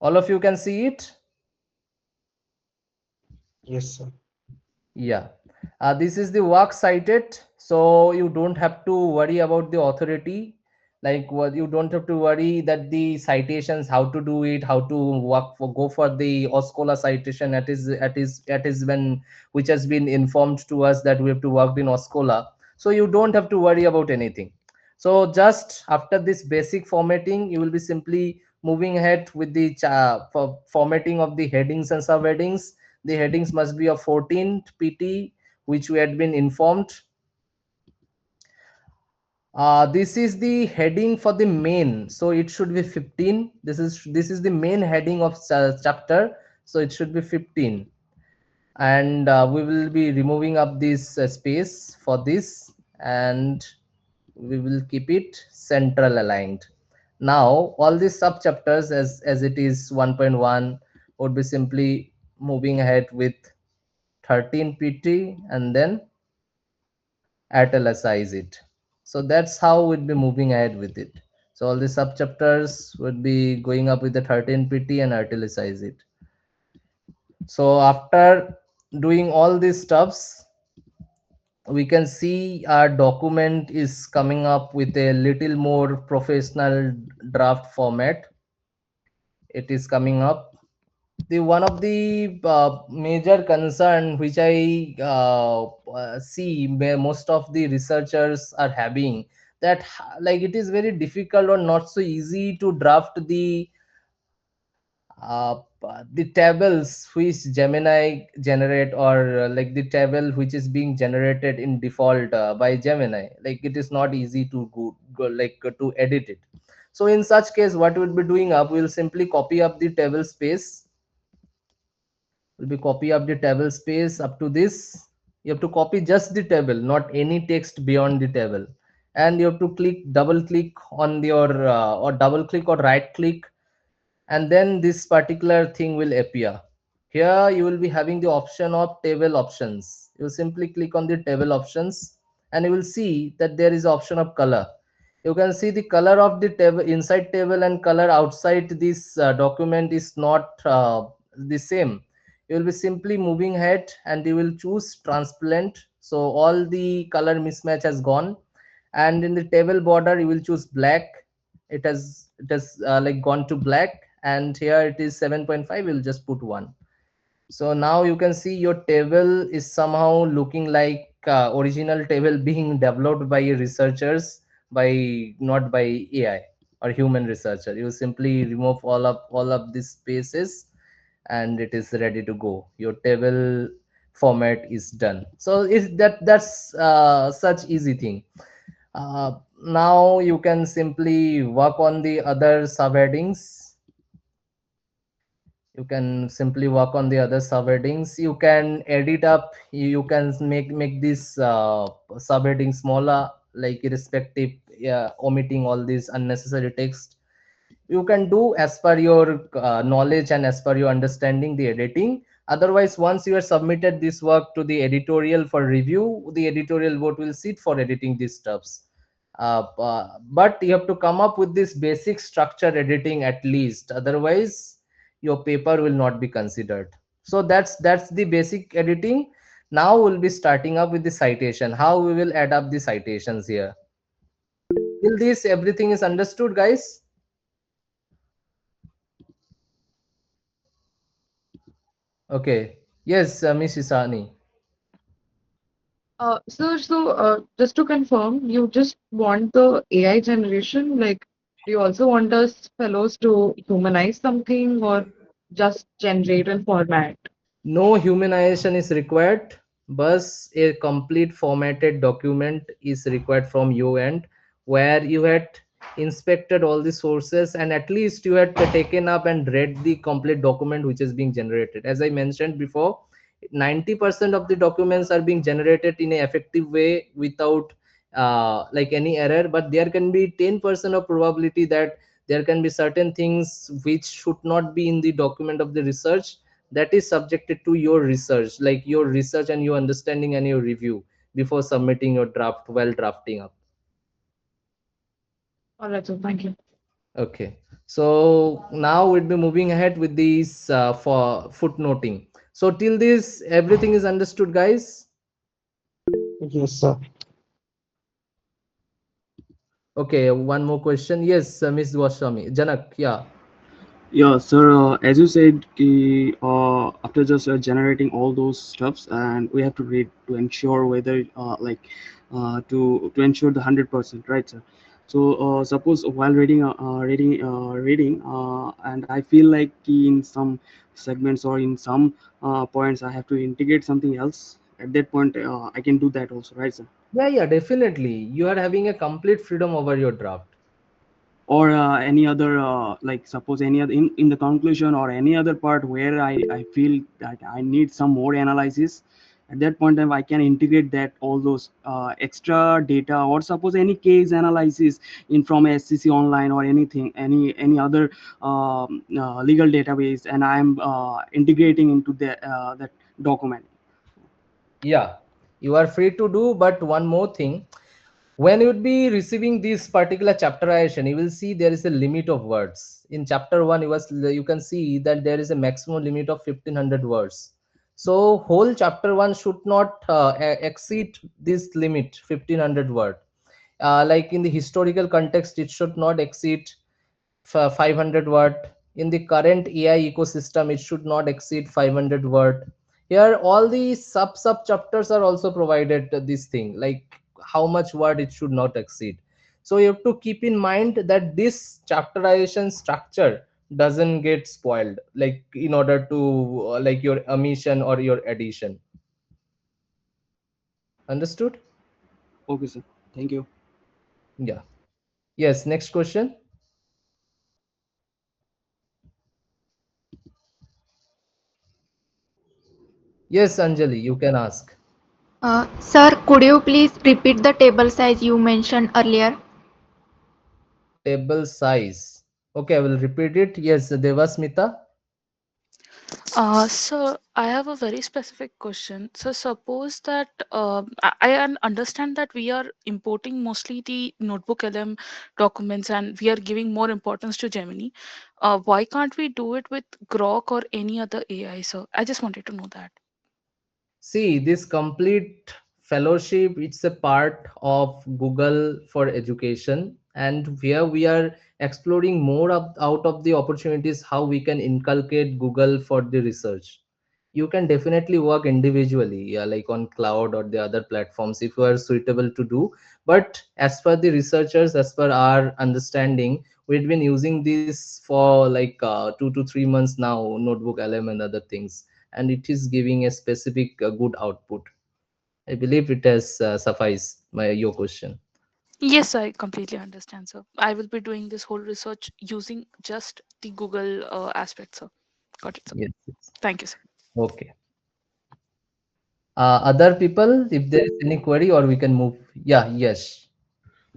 All of you can see it. Yes, sir. Yeah, this is the work cited, so you don't have to worry about the authority. Like what, you don't have to worry that the citations, how to do it, how to work for, go for the OSCOLA citation. That is when, which has been informed to us that we have to work in OSCOLA. So you don't have to worry about anything. So just after this basic formatting, you will be simply moving ahead with the for formatting of the headings and subheadings. The headings must be of 14 pt, which we had been informed. This is the heading for the main, so it should be 15. This is the main heading of chapter, so it should be 15. And we will be removing up this space for this, and we will keep it central aligned. Now all these sub chapters, as it is 1.1, would be simply moving ahead with 13 pt, and then italicize it. So that's how we'd be moving ahead with it. So all the sub chapters would be going up with the 13 pt and italicize it. So after doing all these stuffs, we can see our document is coming up with a little more professional draft format. it is coming up. The one of the major concern which I see most of the researchers are having, that like it is very difficult or not so easy to draft the tables which Gemini generate, or like the table which is being generated in default by Gemini. Like it is not easy to go like to edit it. So in such case, what we'll be doing up, we'll simply copy up the table space. We'll be copy up the table space up to this. You have to copy just the table, not any text beyond the table. And you have to double click on your or double click or right click, and then this particular thing will appear. Here you will be having the option of table options. You simply click on the table options, and you will see that there is option of color. You can see the color of the table inside table and color outside this document is not the same. You will be simply moving ahead and you will choose transparent, so all the color mismatch has gone. And in the table border you will choose black. It has like gone to black, and here it is 7.5. We'll just put 1. So now you can see your table is somehow looking like original table being developed by researchers, by not by AI or human researcher. You simply remove all of these spaces, and it is ready to go. Your table format is done. So is that's such easy thing. Now you can simply work on the other subheadings. You can simply work on the other subheadings. You can edit up. You can make this subheading smaller, like irrespective, omitting all this unnecessary text. You can do as per your knowledge and as per your understanding the editing. Otherwise, once you have submitted this work to the editorial for review, the editorial board will sit for editing these stuffs. But you have to come up with this basic structure editing at least, otherwise your paper will not be considered. So that's the basic editing. Now we'll be starting up with the citation, how we will add up the citations here. Till this everything is understood, guys? Okay. Yes, Miss Isani. Sir, so just to confirm, you just want the AI generation, like, do you also want us fellows to humanize something or just generate and format? No humanization is required, but a complete formatted document is required from your end, where you had inspected all the sources and at least you had taken up and read the complete document which is being generated. As I mentioned before, 90% of the documents are being generated in an effective way without like any error, but there can be 10% of probability that there can be certain things which should not be in the document of the research, that is subjected to your research, like your research and your understanding and your review before submitting your draft while drafting up. All right, so thank you. Okay, so now we'll be moving ahead with these for footnoting. So till this everything is understood, guys? Yes, sir. Okay, one more question. Yes, Miss Goswami, Janak, yeah. Yeah, sir. As you said, after just generating all those stuffs, and we have to read to ensure whether, to ensure the 100%, right, sir? So, suppose while reading, and I feel like in some segments or in some points, I have to integrate something else. At that point, I can do that also, right, sir? Yeah, definitely. You are having a complete freedom over your draft. Or any other like suppose any other in the conclusion or any other part where I feel that I need some more analysis. At that point in time I can integrate that all those extra data, or suppose any case analysis in from SCC online or anything, any other legal database, and I'm integrating into that document. Yeah, you are free to do, but one more thing, when you would be receiving this particular chapterization, you will see there is a limit of words. In chapter 1 you can see that there is a maximum limit of 1500 words. So whole chapter 1 should not exceed this limit 1500 word. Like in the historical context, it should not exceed 500 word. in the current AI ecosystem, it should not exceed 500 word. Here, all the sub chapters are also provided this thing, like how much word it should not exceed. So you have to keep in mind that this chapterization structure doesn't get spoiled, like in order to like your omission or your addition. Understood? Okay, sir. Thank you. Yeah. Yes. Next question. Yes, Anjali, you can ask. Sir, could you please repeat the table size you mentioned earlier? Table size. Okay, I will repeat it. Yes, Devasmita. So I have a very specific question. So suppose that understand that we are importing mostly the notebook LM documents and we are giving more importance to Gemini. Why can't we do it with Grok or any other AI? So I just wanted to know that. See, this complete fellowship, it's a part of Google for Education, and here we are exploring more out of the opportunities how we can inculcate Google for the research. You can definitely work individually, yeah, like on cloud or the other platforms if you are suitable to do. But as per the researchers, as per our understanding, we've been using this for like 2 to 3 months now, Notebook LM and other things, and it is giving a specific good output. I believe it has sufficed my your question. Yes, I completely understand, sir. I will be doing this whole research using just the Google aspect, sir. Got it, sir. Yes, yes. Thank you, sir. Okay. Other people, if there is any query, or we can move. Yeah, yes.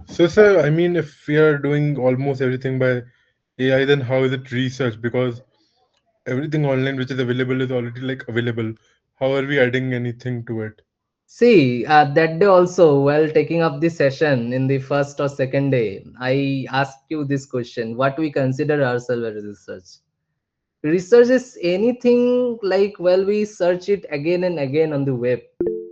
So, sir, I mean, if we are doing almost everything by AI, then how is it research? Because everything online which is available is already like available. How are we adding anything to it? See, that day also, while taking up the session in the first or second day, I asked you this question: what we consider ourselves as research? Research is anything like, well, we search it again and again on the web,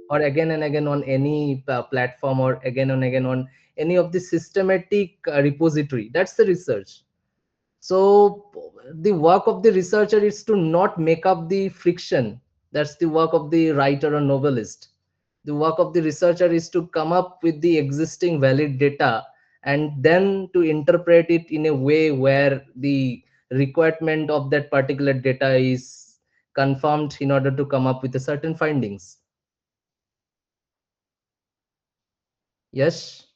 or again and again on any platform, or again and again on any of the systematic repository. That's the research. So the work of the researcher is to not make up the friction. That's the work of the writer or novelist. The work of the researcher is to come up with the existing valid data and then to interpret it in a way where the requirement of that particular data is confirmed in order to come up with a certain findings. Yes.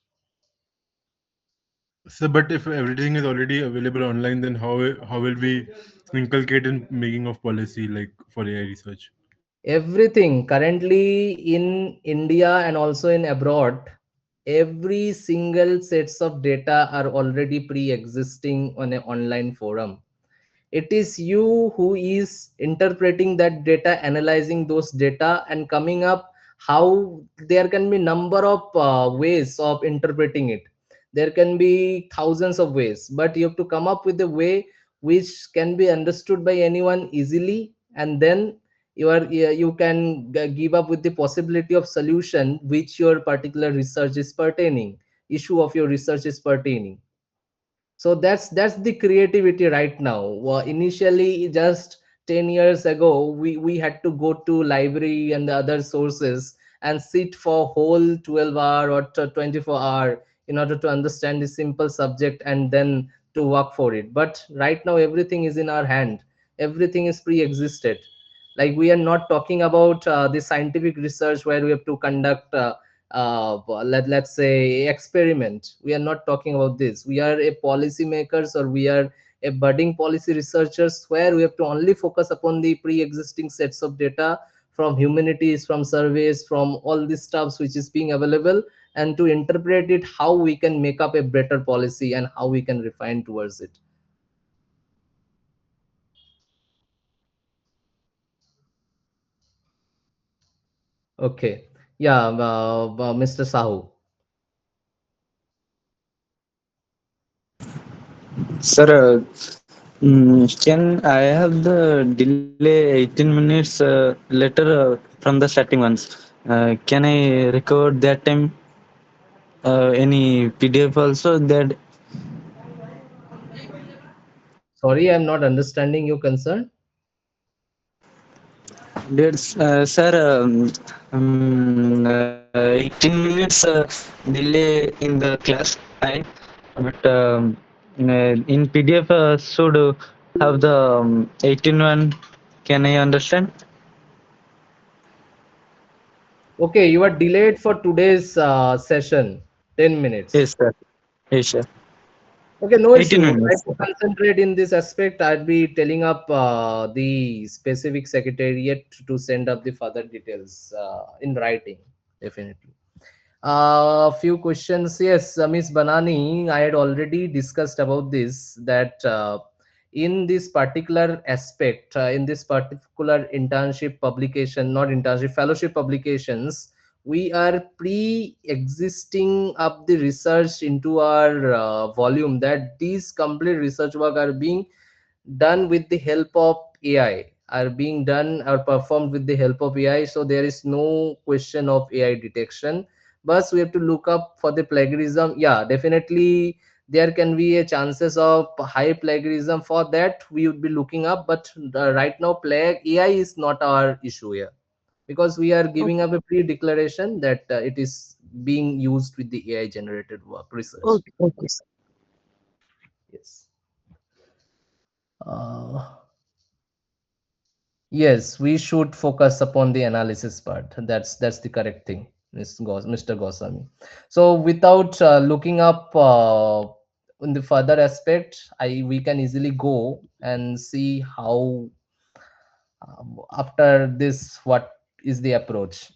So, but if everything is already available online, then how will we inculcate in making of policy like for AI research? Everything currently in India and also in abroad, every single sets of data are already pre-existing on an online forum. It is you who is interpreting that data, analyzing those data, and coming up how there can be number of ways of interpreting it. There can be thousands of ways, but you have to come up with a way which can be understood by anyone easily, and then you can give up with the possibility of solution which your particular research is pertaining, issue of your research is pertaining. So that's the creativity right now. Initially, just 10 years ago, we had to go to library and the other sources and sit for whole 12 hour or 24 hour in order to understand the simple subject and then to work for it. But right now everything is in our hand, everything is pre-existed. Like, we are not talking about the scientific research where we have to conduct let's say experiment. We are not talking about this. We are a policy makers, or we are a budding policy researchers, where we have to only focus upon the pre-existing sets of data from humanities, from surveys, from all these stuffs which is being available, and to interpret it how we can make up a better policy and how we can refine towards it. Okay. Yeah, Mr. Sahu. Sir, can I have the delay 18 minutes later from the starting ones? Can I recover that time? Any PDF also that Sorry, I'm not understanding your concern. There's, sir, 18 minutes delay in the class time, but in PDF should have the 18 one. Can I understand? Okay, you are delayed for today's session, 10 minutes. Yes, sir. Yes, sir. Okay, no 18 issue. Try minutes. to concentrate in this aspect. I'll be telling up the specific secretariat to send up the further details in writing, definitely. Few questions. Yes, Miss Banani, I had already discussed about this, that in this particular aspect, in this particular internship publication, not internship, fellowship publications, we are pre-existing up the research into our volume, that these complete research work are being done with the help of AI, are being done or performed with the help of AI. So there is no question of AI detection. But we have to look up for the plagiarism. Yeah, definitely there can be a chances of high plagiarism. For that we would be looking up. But right now, AI is not our issue here, because we are giving Okay. up a pre-declaration that it is being used with the AI generated work research. Okay. Okay. Yes. Uh, Yes, we should focus upon the analysis part. That's the correct thing, Mr. Goswami. So without looking up in the further aspect, I we can easily go and see how after this what is the approach.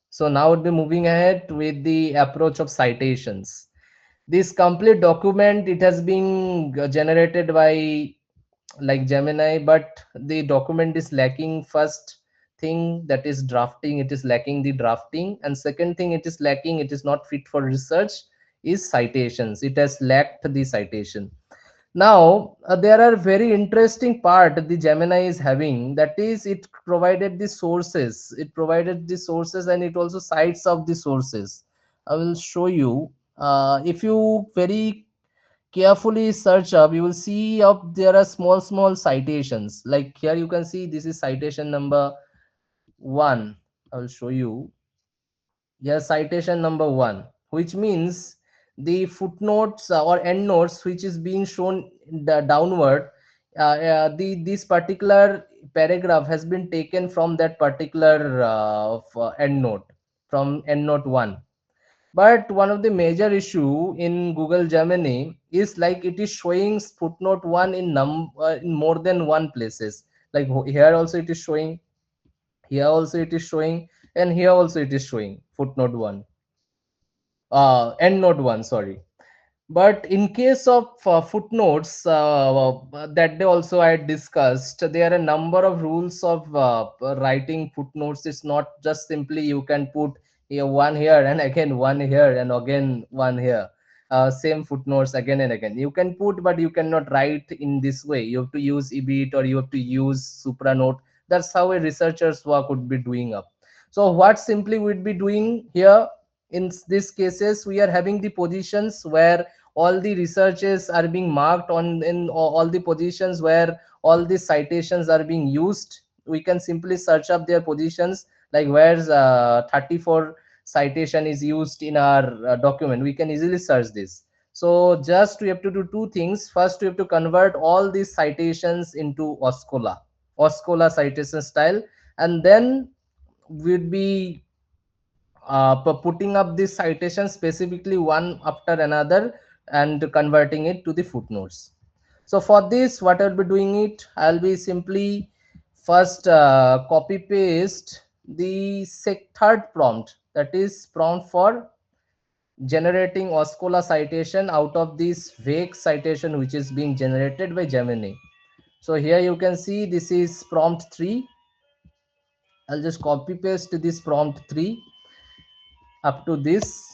So now we'll be moving ahead with the approach of citations. This complete document, it has been generated by like Gemini, but the document is lacking first thing, that is drafting. It is lacking the drafting, and second thing it is lacking, it is not fit for research, is citations. It has lacked the citation. Now there are very interesting part the Gemini is having, that is it provided the sources, and it also cites of the sources. I will show you. If you very carefully search up, you will see up there are small citations. Like here you can see this is citation number 1. I will show you. Yes, citation number 1, which means the footnotes or endnotes which is being shown downward, the this particular paragraph has been taken from that particular endnote, from endnote 1. But one of the major issue in Google Gemini is like it is showing footnote 1 in more than one places. Like here also it is showing, here also it is showing, and here also it is showing footnote 1, end note 1, sorry. But in case of footnotes, that day also I had discussed, there are a number of rules of writing footnotes. It's not just simply you can put here one here and again one here and again one here. Same footnotes again and again. You can put, but you cannot write in this way. You have to use EBIT or you have to use Supranote. That's how a researcher's work would be doing up. So what simply we'd be doing here in these cases, we are having the positions where all the researches are being marked on, in all the positions where all the citations are being used. We can simply search up their positions, like where's 34 citation is used in our document. We can easily search this. So just we have to do two things. First, we have to convert all these citations into Oscola citation style, and then we'd be putting up this citation specifically one after another and converting it to the footnotes. So for this, what I'll be doing it, I'll be simply first copy paste the third prompt, that is prompt for generating Oscola citation out of this vague citation which is being generated by Gemini. So here you can see this is prompt 3. I'll just copy paste this prompt 3 up to this,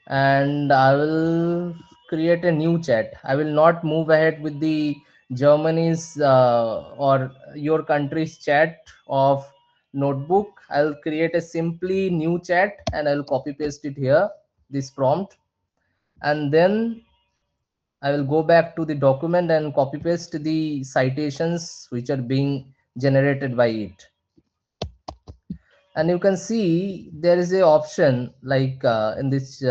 and I will create a new chat. I will not move ahead with the Germany's or your country's chat of notebook. I'll create a simply new chat and I'll copy paste it here, this prompt, and then I will go back to the document and copy paste the citations which are being generated by it. And you can see there is a option like in this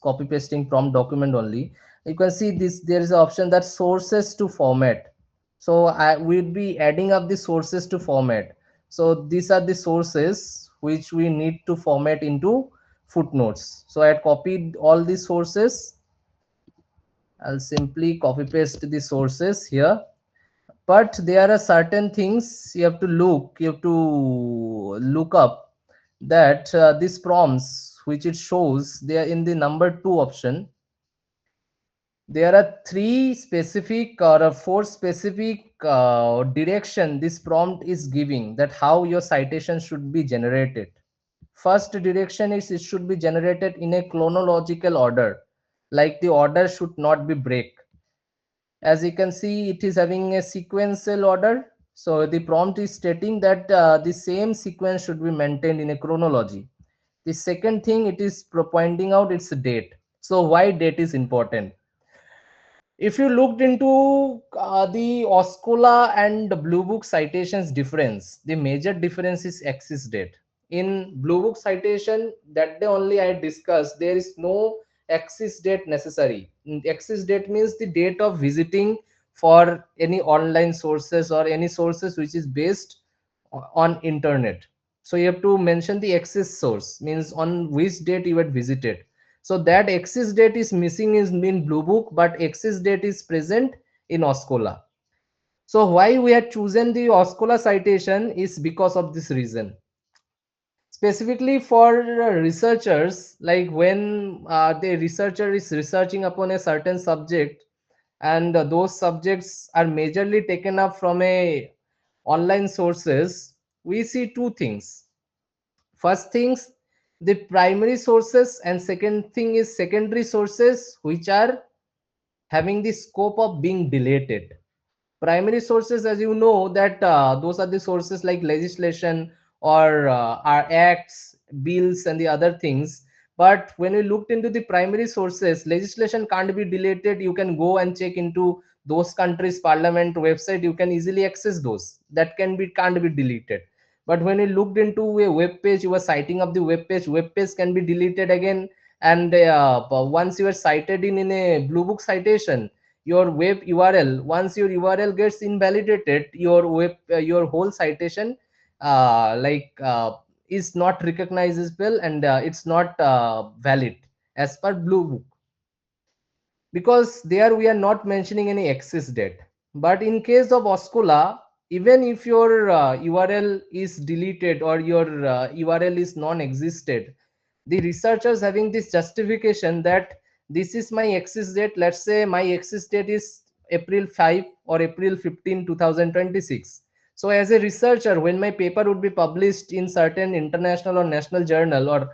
copy pasting from document only. You can see this, there is an option that sources to format. So I will be adding up the sources to format. So these are the sources which we need to format into footnotes. So I had copied all the sources. I'll simply copy paste the sources here, but there are certain things you have to look up, that these prompts which it shows, they are in the number 2 option. There are 3 specific or 4 specific direction this prompt is giving, that how your citation should be generated. First direction is it should be generated in a chronological order, like the order should not be break. As you can see, it is having a sequential order. So the prompt is stating that the same sequence should be maintained in a chronology. The second thing, it is pointing out its date. So why date is important? If you looked into the Oscola and Blue Book citations difference, the major difference is axis date. In Blue Book citation, that day only I discussed, there is no axis date necessary. Axis date means the date of visiting for any online sources or any sources which is based on internet. So you have to mention the axis source, means on which date you had visited. So that axis date is missing in Blue Book, but axis date is present in Oscola. So why we had chosen the Oscola citation is because of this reason. Specifically for researchers, like when the researcher is researching upon a certain subject, and those subjects are majorly taken up from a online sources, we see two things. First things, the primary sources, and second thing is secondary sources which are having the scope of being deleted. Primary sources, as you know, that those are the sources like legislation or our acts, bills, and the other things. But when we looked into the primary sources, legislation can't be deleted. You can go and check into those countries parliament website, you can easily access those, that can't be deleted. But when you looked into a web page, you were citing up the web page can be deleted again. And once you are cited in a Blue Book citation, your web URL, once your URL gets invalidated, your your whole citation is not recognizable, and it's not valid as per Blue Book, because there we are not mentioning any access date. But in case of Oscola, even if your URL is deleted or your URL is non-existed, the researchers having this justification that this is my access date. Let's say my access date is April 5 or April 15 2026. So as a researcher, when my paper would be published in certain international or national journal, or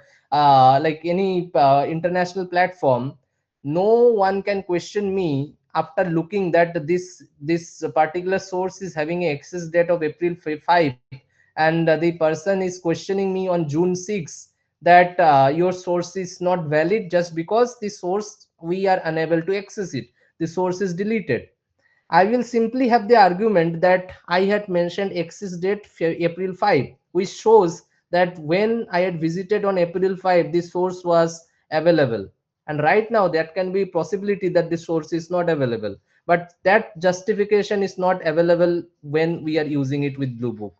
like any international platform, no one can question me after looking that this particular source is having a access date of April 5, and the person is questioning me on June 6, that your source is not valid just because the source we are unable to access it, the source is deleted. I will simply have the argument that I had mentioned access date April 5, which shows that when I had visited on April 5, the source was available. And right now, that can be possibility that the source is not available. But that justification is not available when we are using it with Blue Book.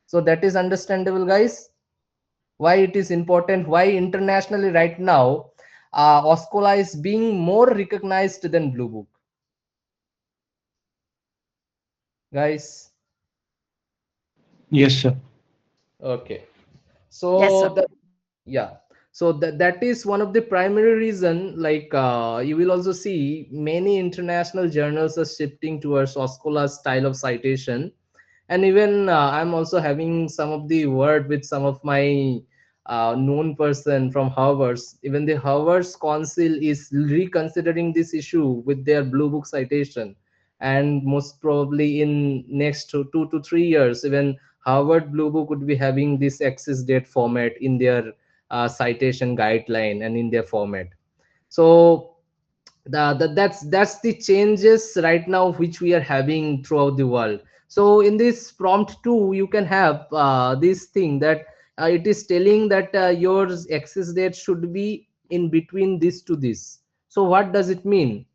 So that is understandable, guys. Why it is important? Why internationally right now, Oscola is being more recognized than Blue Book, guys? Yes, sir. Okay. Yes, So sir. yeah, so that is one of the primary reason. Like you will also see many international journals are shifting towards Oscola's style of citation. And even I'm also having some of the word with some of my known person from Harvard. Even the Harvard's council is reconsidering this issue with their Blue Book citation, and most probably in next 2 to 3 years, even Harvard Blue Book would be having this access date format in their citation guideline and in their format. So That's the changes right now which we are having throughout the world. So in this prompt 2 you can have this thing that it is telling that your access date should be in between this to this. So what does it mean?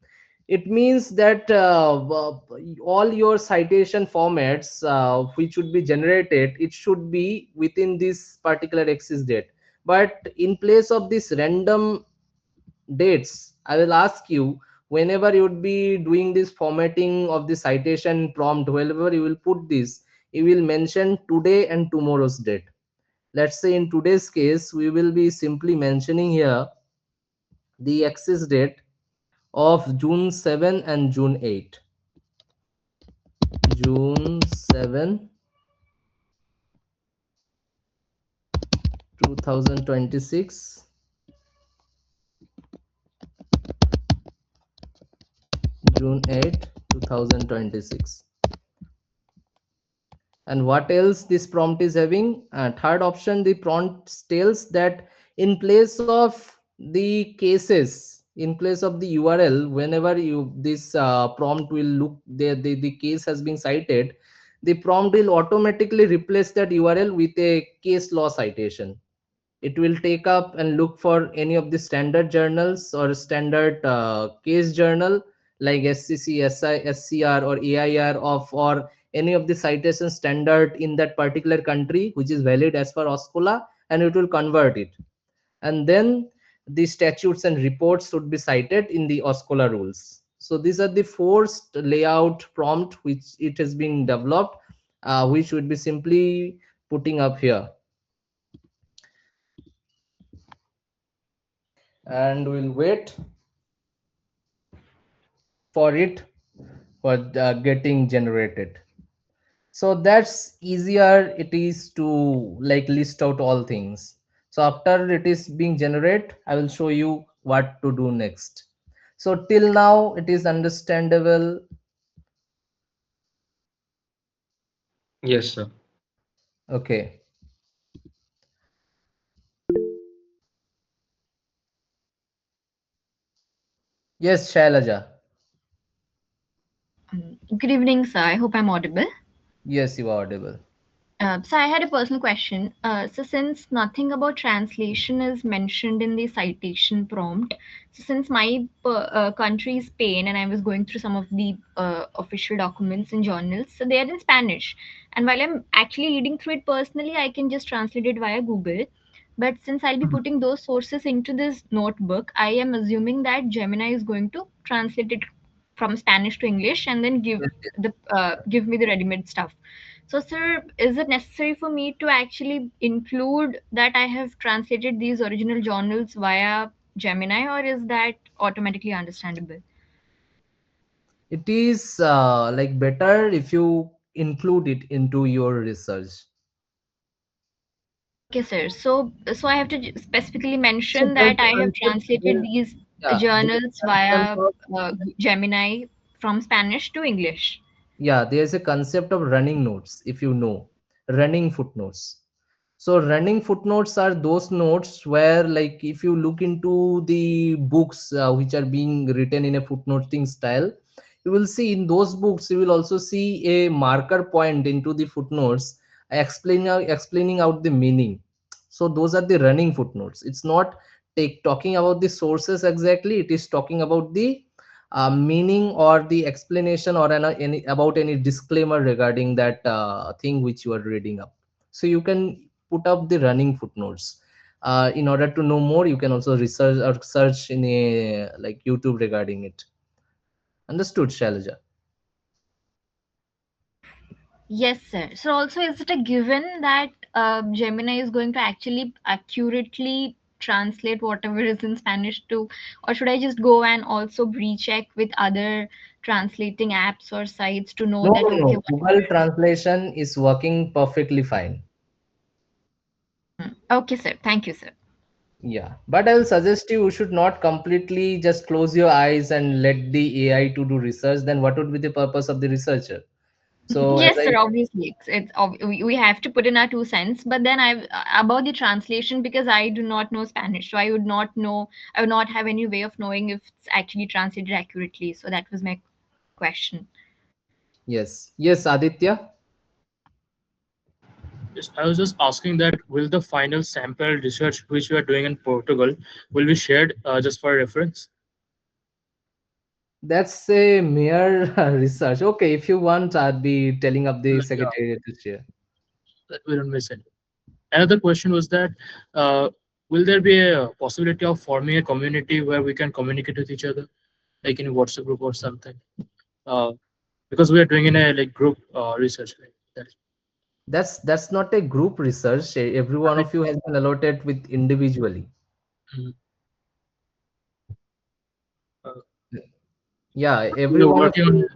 It means that all your citation formats which would be generated, it should be within this particular access date. But in place of this random dates, I will ask you, whenever you would be doing this formatting of the citation prompt, wherever you will put this, you will mention today and tomorrow's date. Let's say in today's case we will be simply mentioning here the access date of June 7 and June 8. June 7, 2026, June 8, 2026. And what else this prompt is having? Third option, the prompt tells that in place of the cases, in place of the URL, whenever you this prompt will look there, the case has been cited, the prompt will automatically replace that URL with a case law citation. It will take up and look for any of the standard journals or standard case journal like SCC, SI, SCR or AIR of or any of the citation standard in that particular country which is valid as per OSCOLA, and it will convert it. And then the statutes and reports should be cited in the OSCOLA rules. So these are the forced layout prompt which it has been developed, which would be simply putting up here. And we'll wait for it for getting generated. So that's easier it is to like list out all things. So after it is being generated, I will show you what to do next. So till now it is understandable. Yes, sir. Okay. Yes, Shailaja. Good evening, sir. I hope I'm audible. Yes, you are audible. So I had a personal question. So since nothing about translation is mentioned in the citation prompt, so since my country is Spain and I was going through some of the official documents and journals, so they are in Spanish. And while I'm actually reading through it personally, I can just translate it via Google. But since I'll be putting those sources into this notebook, I am assuming that Gemini is going to translate it from Spanish to English and then give me the ready-made stuff. So, sir, is it necessary for me to actually include that I have translated these original journals via Gemini, or is that automatically understandable? It is like better if you include it into your research. Okay, sir. So I have to specifically So mention there's that a I have concept, translated these there's journals a concept via of Gemini from Spanish to English. yeah, there's a concept of running notes, if you know, running footnotes. So running footnotes are those notes where, like, if you look into the books which are being written in a footnoting style, you will see in those books you will also see a marker point into the footnotes explaining out the meaning. So those are the running footnotes. It's not talking about the sources exactly, it is talking about the meaning or the explanation or about any disclaimer regarding that thing which you are reading up. So you can put up the running footnotes. In order to know more, you can also research or search in a like YouTube regarding it. Understood, Shailaja? Yes, sir. So also, is it a given that Gemini is going to actually accurately translate whatever is in Spanish to, or should I just go and also recheck with other translating apps or sites to know No, that no, okay, no. Google whatever. Translation is working perfectly fine. Okay, sir. Thank you, sir. Yeah, but I will suggest you should not completely just close your eyes and let the AI to do research. Then what would be the purpose of the researcher? So as Yes, I sir, obviously. We have to put in our 2 cents. But then about the translation, because I do not know Spanish, so I would not have any way of knowing if it's actually translated accurately. So that was my question. yes, Aditya. Yes, I was just asking that will the final sample research which we are doing in Portugal will be shared just for reference? That's a mere research. Okay, if you want, I'd be telling up the Yeah, secretariat to share. that we don't miss it. Another question was that uh, will there be a possibility of forming a community where we can communicate with each other, like in a WhatsApp group or something? Uh, because we are doing in a like group research. Right? That's not a group research. Every one of you has been allotted with individually. Mhm. Uh, Yeah, we every are one of working on you.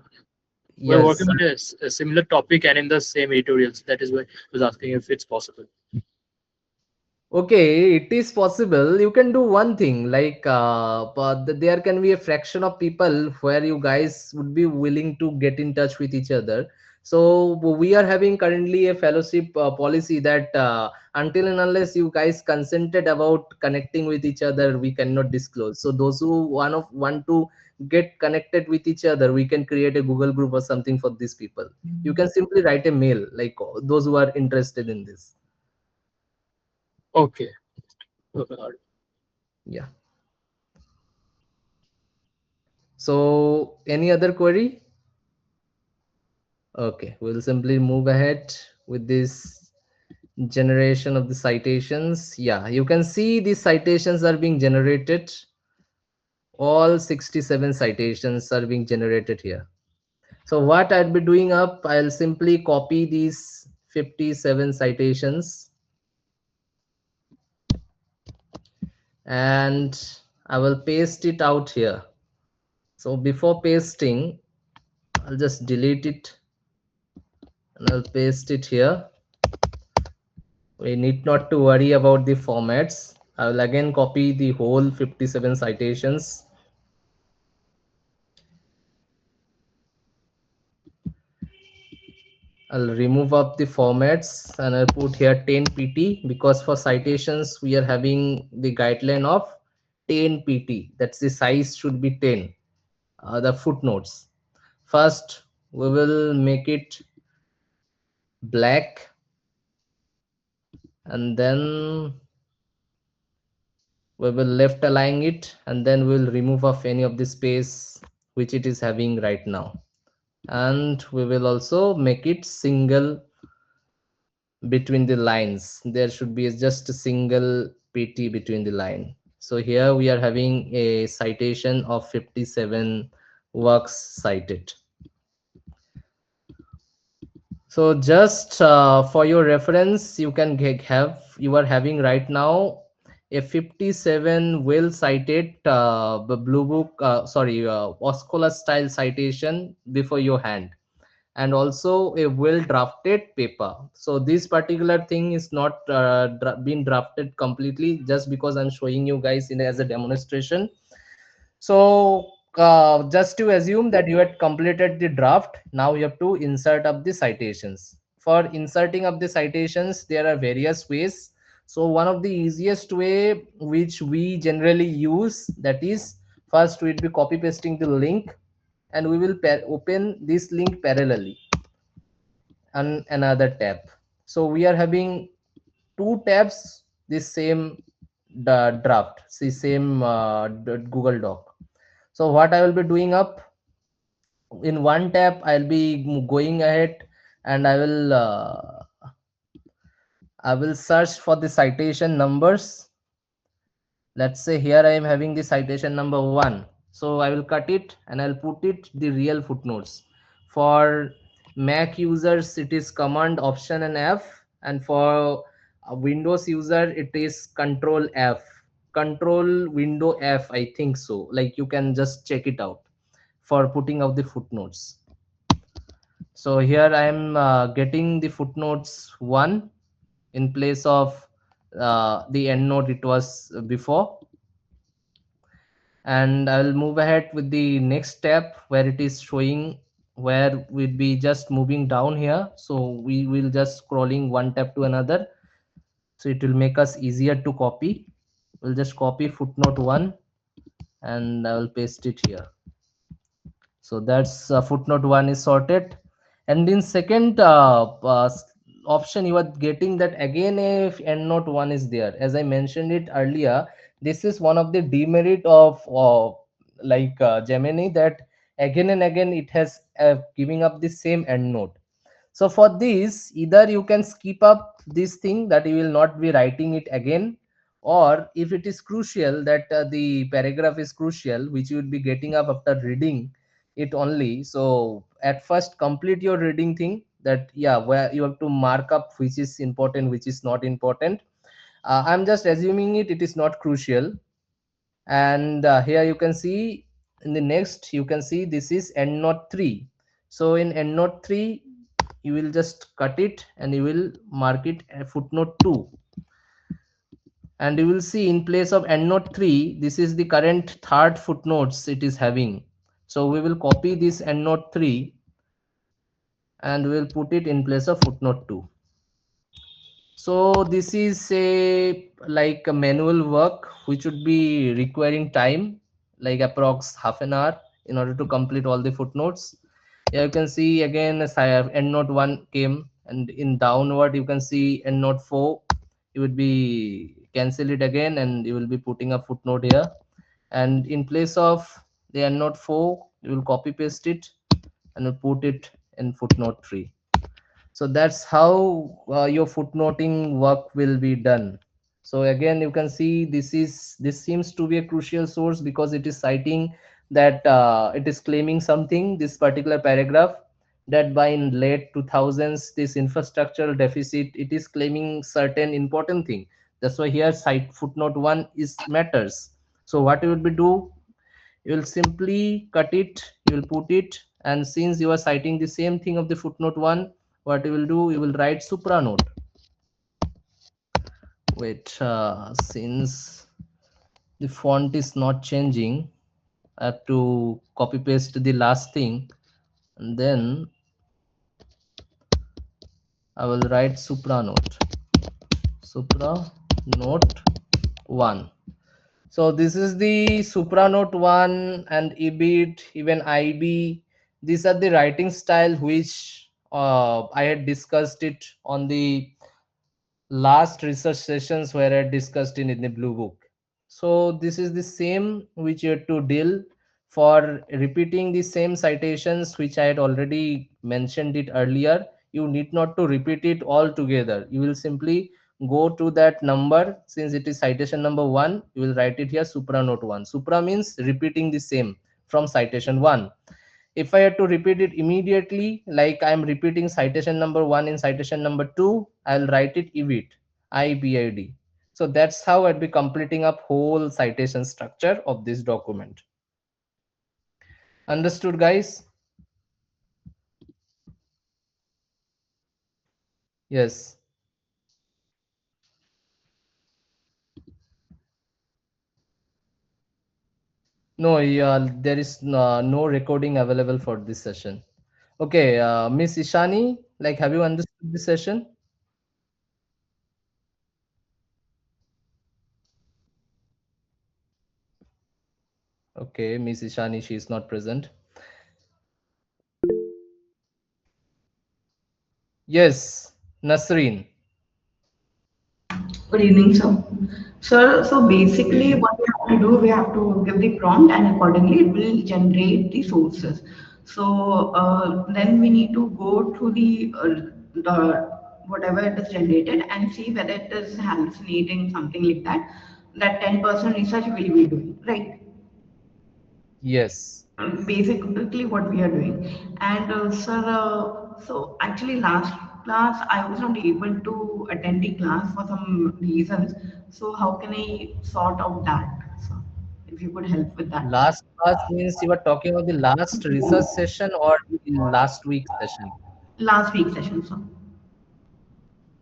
we're working Yes. on a similar topic and in the same editorials. That is why I was asking if it's possible. Okay, it is possible. You can do one thing, like, but there can be a fraction of people where you guys would be willing to get in touch with each other. So we are having currently a fellowship policy that until and unless you guys consented about connecting with each other, we cannot disclose. So those who want to get connected with each other, we can create a Google group or something for these people. You can simply write a mail, like those who are interested in this. Okay. Yeah. So, any other query? Okay, we'll simply move ahead with this generation of the citations. Yeah, you can see these citations are being generated. All 67 citations are being generated here. So what I'll be doing up, I'll simply copy these 57 citations and I will paste it out here. So before pasting, I'll just delete it and I'll paste it here. We need not to worry about the formats. I will again copy the whole 57 citations. I'll remove up the formats and I'll put here 10 pt because for citations we are having the guideline of 10 pt. That's the size should be 10. The footnotes. First, we will make it black and then we will left align it and then we'll remove off any of the space which it is having right now. And we will also make it single between the lines. There should be just a single pt between the line. So here we are having a citation of 57 works cited. So just for your reference, you can you are having right now a 57 well cited blue book Oscola style citation before your hand, and also a well drafted paper. So this particular thing is not been drafted completely, just because I'm showing you guys in as a demonstration. So just to assume that you had completed the draft, now you have to insert up the citations. For inserting up the citations, there are various ways. So one of the easiest way which we generally use, that is, first we'll be copy pasting the link and we will open this link parallelly on another tab. So we are having two tabs, the same draft, the same Google Doc. So what I will be doing up, in one tab I'll be going ahead and I will search for the citation numbers. Let's say here I am having the citation number 1, so I will cut it and I'll put it the real footnotes. For Mac users it is command option and F, and for a Windows user it is control F, control window F, I think so. Like, you can just check it out for putting out the footnotes. So here I am getting the footnotes 1 in place of the end note it was before. And I will move ahead with the next step where it is showing where we'd be just moving down here. So we will just scrolling one tab to another. So it will make us easier to copy. We'll just copy footnote 1 and I will paste it here. So that's footnote 1 is sorted. And in second option, you are getting that again if endnote 1 is there. As I mentioned it earlier, this is one of the demerit of Gemini, that again and again it has giving up the same endnote. So for this, either you can skip up this thing that you will not be writing it again, or if it is crucial that the paragraph is crucial, which you will be getting up after reading it only. So at first complete your reading thing, that yeah, where you have to mark up which is important, which is not important. I'm just assuming it is not crucial. And here you can see in the next, you can see this is endnote 3. So in endnote 3, you will just cut it and you will mark it footnote 2. And you will see in place of endnote 3, this is the current third footnotes it is having. So we will copy this endnote 3 and we will put it in place of footnote 2. So this is a manual work which would be requiring time, like approx half an hour, in order to complete all the footnotes. Here you can see again endnote 1 came, and in downward you can see endnote 4. You would be cancel it again and you will be putting a footnote here, and in place of the endnote 4 you will copy paste it and will put it in footnote 3. So that's how your footnoting work will be done. So again you can see this seems to be a crucial source because it is citing that it is claiming something, this particular paragraph, that by in late 2000s this infrastructural deficit, it is claiming certain important thing. That's why here cite footnote 1 is matters. So what you would be do, you will simply cut it, you will put it, and since you are citing the same thing of the footnote 1, what you will do, you will write supranote. Wait, since the font is not changing, I have to copy paste the last thing, and then I will write supranote. Supranote 1. So this is the supranote 1 and EBIT, even IB. These are the writing style which I had discussed it on the last research sessions where I discussed in the blue book. So this is the same which you have to deal for repeating the same citations which I had already mentioned it earlier. You need not to repeat it all together. You will simply go to that number. Since it is citation number 1, you will write it here supranote 1. Supra means repeating the same from citation 1. If I had to repeat it immediately, like I'm repeating citation number 1 in citation number 2, I'll write it IBID, IBID. So that's how I'd be completing up whole citation structure of this document. Understood, guys? Yes. No, yeah, there is no recording available for this session. Okay, Miss Ishani, like, have you understood this session? Okay, Miss Ishani, she is not present. Yes, Nasreen. Good evening, sir. Sir, so basically what we have to do, we have to give the prompt and accordingly it will generate the sources. So then we need to go through the whatever it is generated and see whether it is hallucinating, something like that. That 10% research will be doing, right? Yes. Basically what we are doing. And sir, so actually last class I was not able to attend the class for some reasons. So how can I sort out that? So if you could help with that. Last class means you were talking about the last research session or the last week session? Last week session, sir.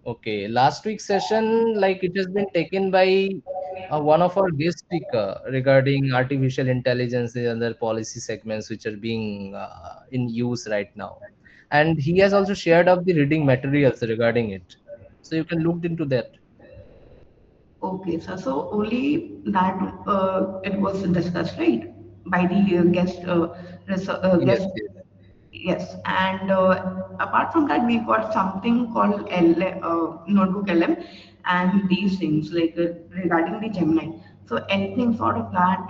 Okay, last week session, like it has been taken by one of our guest speaker regarding artificial intelligence and other policy segments which are being in use right now, and he has also shared up the reading materials regarding it, so you can look into that. Okay, sir. So only that it was discussed, right, by the Yes, guest. yes. Yes, and apart from that, we got something called Notebook LM, and these things like regarding the Gemini. So anything sort of that,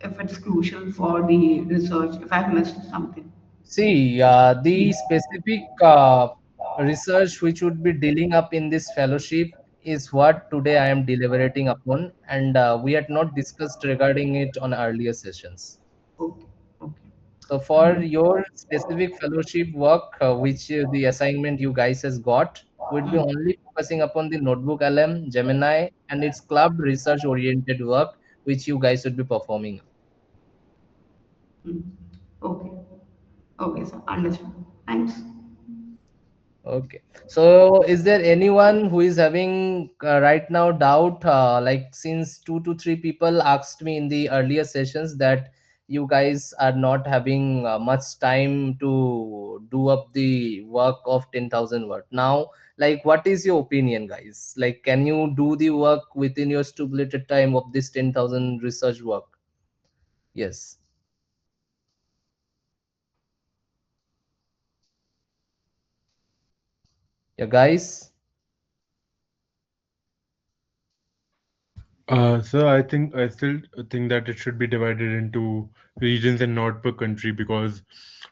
if it's crucial for the research, if I've missed something. See, the specific research which would be dealing up in this fellowship is what today I am deliberating upon, and we had not discussed regarding it on earlier sessions. Okay, okay. So for your specific fellowship work, which the assignment you guys has got, would be only focusing upon the Notebook LM, Gemini, and its club research oriented work, which you guys would be performing. Mm. Okay, okay, sir. Understood. Thanks. Okay. So is there anyone who is having right now doubt? Like since 2 to 3 people asked me in the earlier sessions that you guys are not having much time to do up the work of 10,000 word. Now, like what is your opinion, guys? Like can you do the work within your stipulated time of this 10,000 research work? Yes. Yeah, guys. So I still think that it should be divided into regions and not per country, because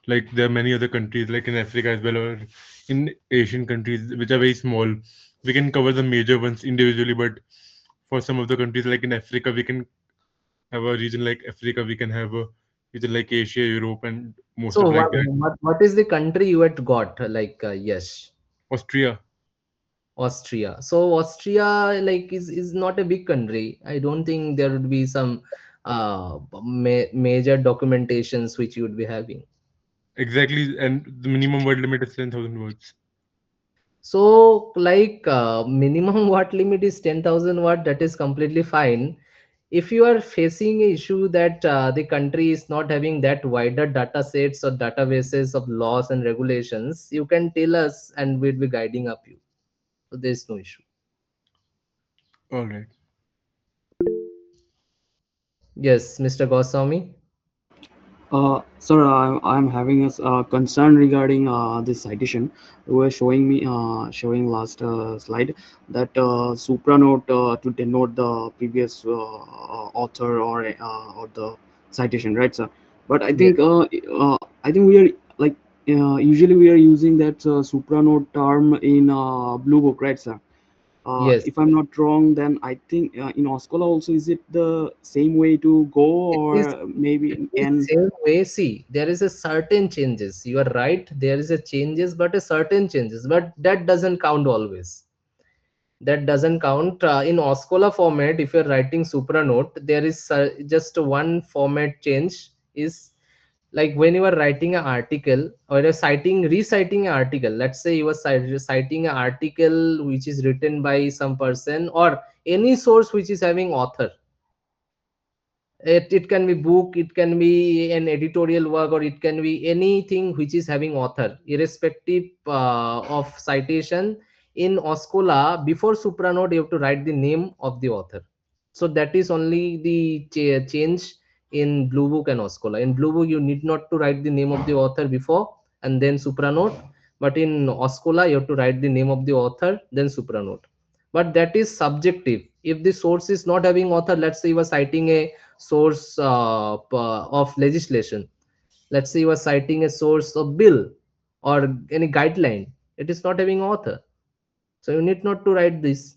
like there are many other countries like in Africa as well, or in Asian countries which are very small. We can cover the major ones individually, but for some of the countries like in Africa, we can have a region like Africa, we can have a region like Asia, Europe, and most So of what like that. what is the country you had got? Like yes. Austria. Austria. So Austria like is not a big country. I don't think there would be some major documentations which you would be having. Exactly, and the minimum word limit is 10,000 words. So like minimum word limit is 10,000 word. That is completely fine. If you are facing a issue that the country is not having that wider data sets or databases of laws and regulations, you can tell us and we'll be guiding up you. So there's no issue. All right. Yes, Mr. Goswami. Sir, I'm having a concern regarding this citation. You were showing me showing last slide that supranote to denote the previous author or the citation, right, sir? But Yes. I think we are like usually we are using that supranote term in Blue Book, right, sir? Yes. If I'm not wrong, then I think in Oscola also, is it the same way to go, It is or it maybe is and same way. See, there is a certain changes. You are right. There is a changes, but a certain changes. But that doesn't count always. That doesn't count in Oscola format. If you're writing supranote, there is just one format change. Is like when you are writing an article or you're reciting an article. Let's say you are citing an article which is written by some person or any source which is having author. It can be book, it can be an editorial work, or it can be anything which is having author irrespective of citation. In Oscola, before supranote you have to write the name of the author. So that is only the change in Blue Book and Oscola. In Blue Book you need not to write the name of the author before and then supranote, but in Oscola you have to write the name of the author then supranote. But that is subjective. If the source is not having author, let's say you are citing a source of legislation, let's say you are citing a source of bill or any guideline, it is not having author, so you need not to write this.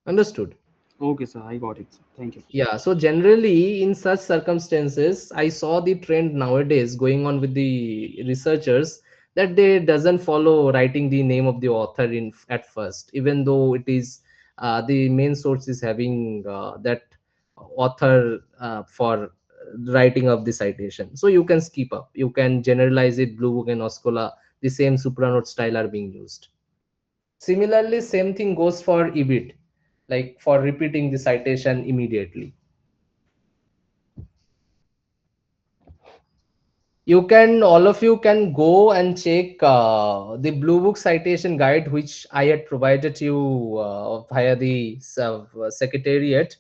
Understood? okay, sir, I got it, sir. Thank you. Yeah, so generally in such circumstances I saw the trend nowadays going on with the researchers that they doesn't follow writing the name of the author in at first, even though it is the main source is having that author for writing of the citation. So you can skip up, you can generalize it. Blue Book and Oscola, the same supranote style are being used. Similarly, same thing goes for EBIT. like for repeating the citation immediately. You can, all of you can go and check the Blue Book citation guide which I had provided you via the secretariat.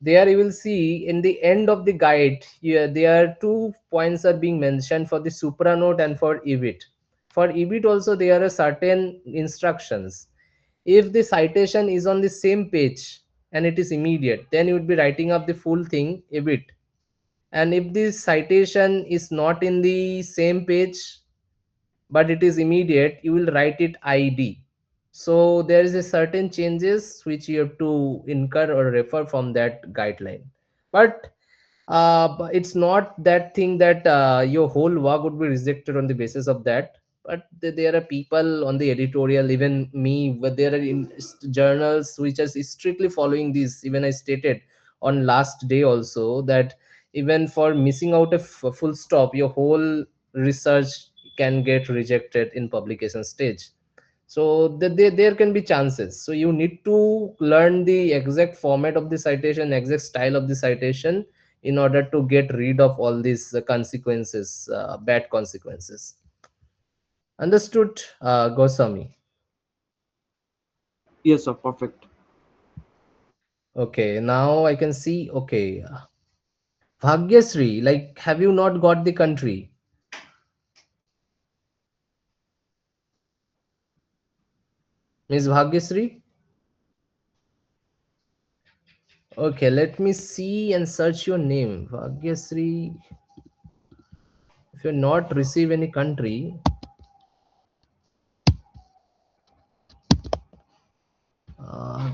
There you will see in the end of the guide, yeah, there are 2 points are being mentioned for the supranote and for EBIT. For EBIT also there are certain instructions. If the citation is on the same page and it is immediate, then you would be writing up the full thing EBIT. And if the citation is not in the same page but it is immediate, you will write it ID. So there is a certain changes which you have to incur or refer from that guideline. But it's not that thing that your whole work would be rejected on the basis of that. But there are people on the editorial, even me, but there are journals which are strictly following this. Even I stated on last day also that even for missing out a full stop, your whole research can get rejected in publication stage. So there can be chances. So you need to learn the exact format of the citation, exact style of the citation, in order to get rid of all these consequences, bad consequences. Understood, Goswami? Yes, sir. Perfect. Okay, now I can see. Okay, Bhagyasri, like, have you not got the country? Miss Bhagyasri? Okay, let me see and search your name. Bhagyasri. If you're not receive any country, uh,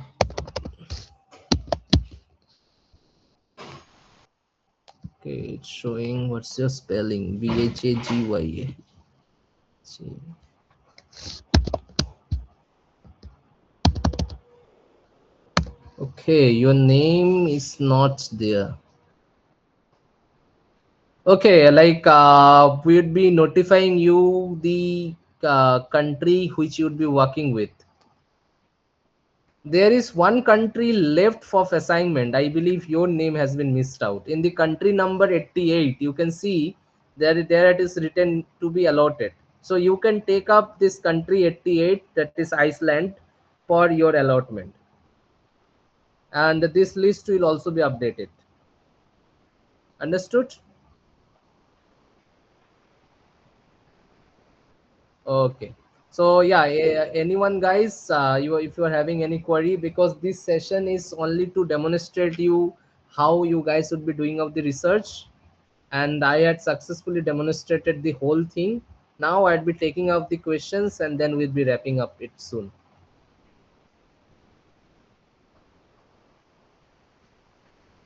okay, it's showing. What's your spelling? Bhagya. Okay, your name is not there. Okay, like we would be notifying you the country which you would be working with. There is one country left for assignment. I believe your name has been missed out. In the country number 88, you can see there it is written to be allotted. So you can take up this country 88, that is Iceland, for your allotment. And this list will also be updated. Understood? Okay. So yeah, anyone guys, if you are having any query, because this session is only to demonstrate you how you guys would be doing of the research, and I had successfully demonstrated the whole thing. Now I'd be taking up the questions and then we'll be wrapping up it soon.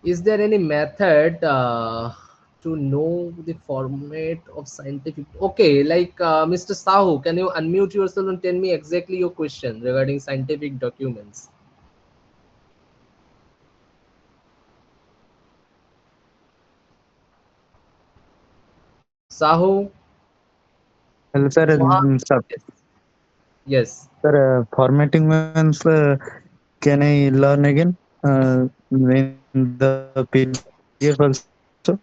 Is there any method to know the format of scientific? Okay, like Mr. Sahu, can you unmute yourself and tell me exactly your question regarding scientific documents? Sahu? Hello, sir. Sir, Yes. sir, formatting means can I learn again in the PDF also?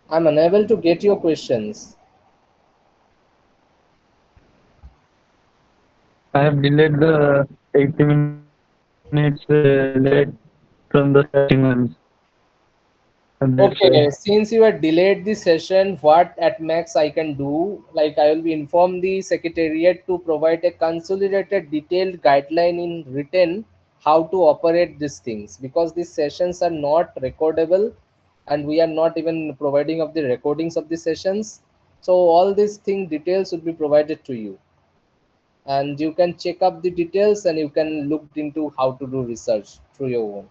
I'm unable to get your questions. I have delayed the 80 minutes late from the starting ones. And that's why. Okay, since you had delayed the session, what at max I can do, like I will be inform the secretariat to provide a consolidated detailed guideline in written how to operate these things, because these sessions are not recordable and we are not even providing of the recordings of the sessions. So all these thing details would be provided to you, and you can check up the details and you can look into how to do research through your own.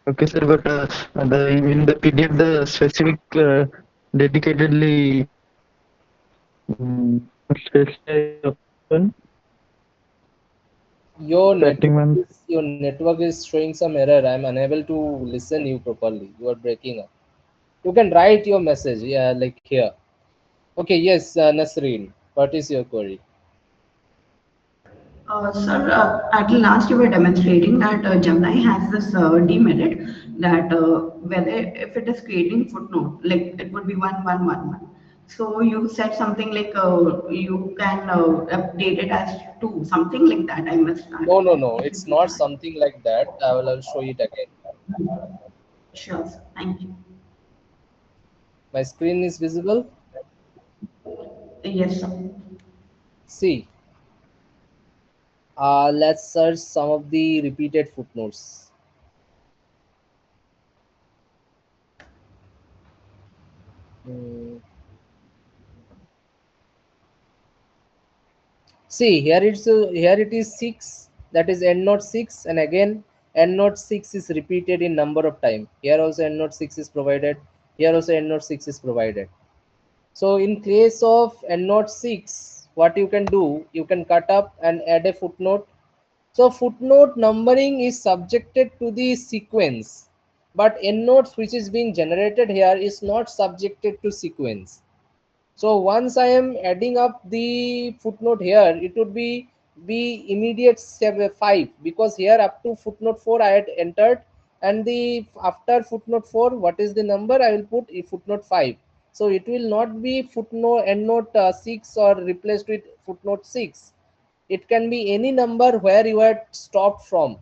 Okay, sir, but in the PDF, the specific dedicatedly specified option Your starting network one. is showing some error. I'm unable to listen you properly. You are breaking up. You can write your message, yeah, like here. Okay, yes, Nasreen, what is your query? Sir, at last you were demonstrating that Gemini has this demerit that whether if it is creating footnote, like it would be 1111. So you said something like you can update it as two, something like that. I missed that. No, If you it's could not add. something like that. I'll show it again. Sure, sir. Thank you. My screen is visible. Yes, sir. See, let's search some of the repeated footnotes. Hmm. See, here it is 6, that is n not 6, and again n not 6 is repeated in number of time. Here also n not 6 is provided. Here also n not 6 is provided. So in case of n not 6, what you can do, you can cut up and add a footnote. So footnote numbering is subjected to the sequence, but endnotes which is being generated here is not subjected to sequence. So once I am adding up the footnote here, it would be immediate 5, because here up to footnote 4 I had entered, and the after footnote 4 what is the number, I will put footnote 5. So it will not be footnote endnote 6 or replaced with footnote 6. It can be any number where you had stopped from,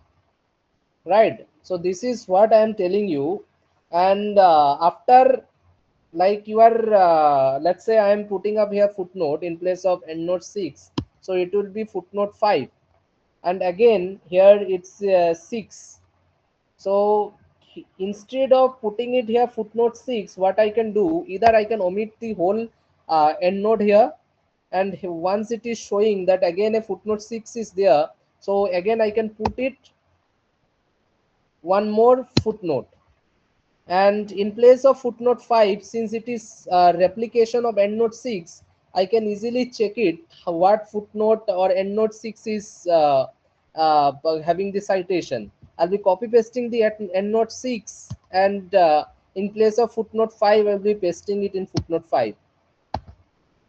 right? So this is what I am telling you. And after, like you are let's say I am putting up here footnote in place of endnote 6, so it will be footnote 5, and again here it's 6. So instead of putting it here footnote 6, what I can do, either I can omit the whole endnote here, and once it is showing that again a footnote 6 is there, so again I can put it one more footnote. And in place of footnote 5, since it is replication of endnote 6, I can easily check it what footnote or endnote 6 is having the citation. I'll be copy pasting the endnote 6, and in place of footnote 5 I'll be pasting it in footnote 5.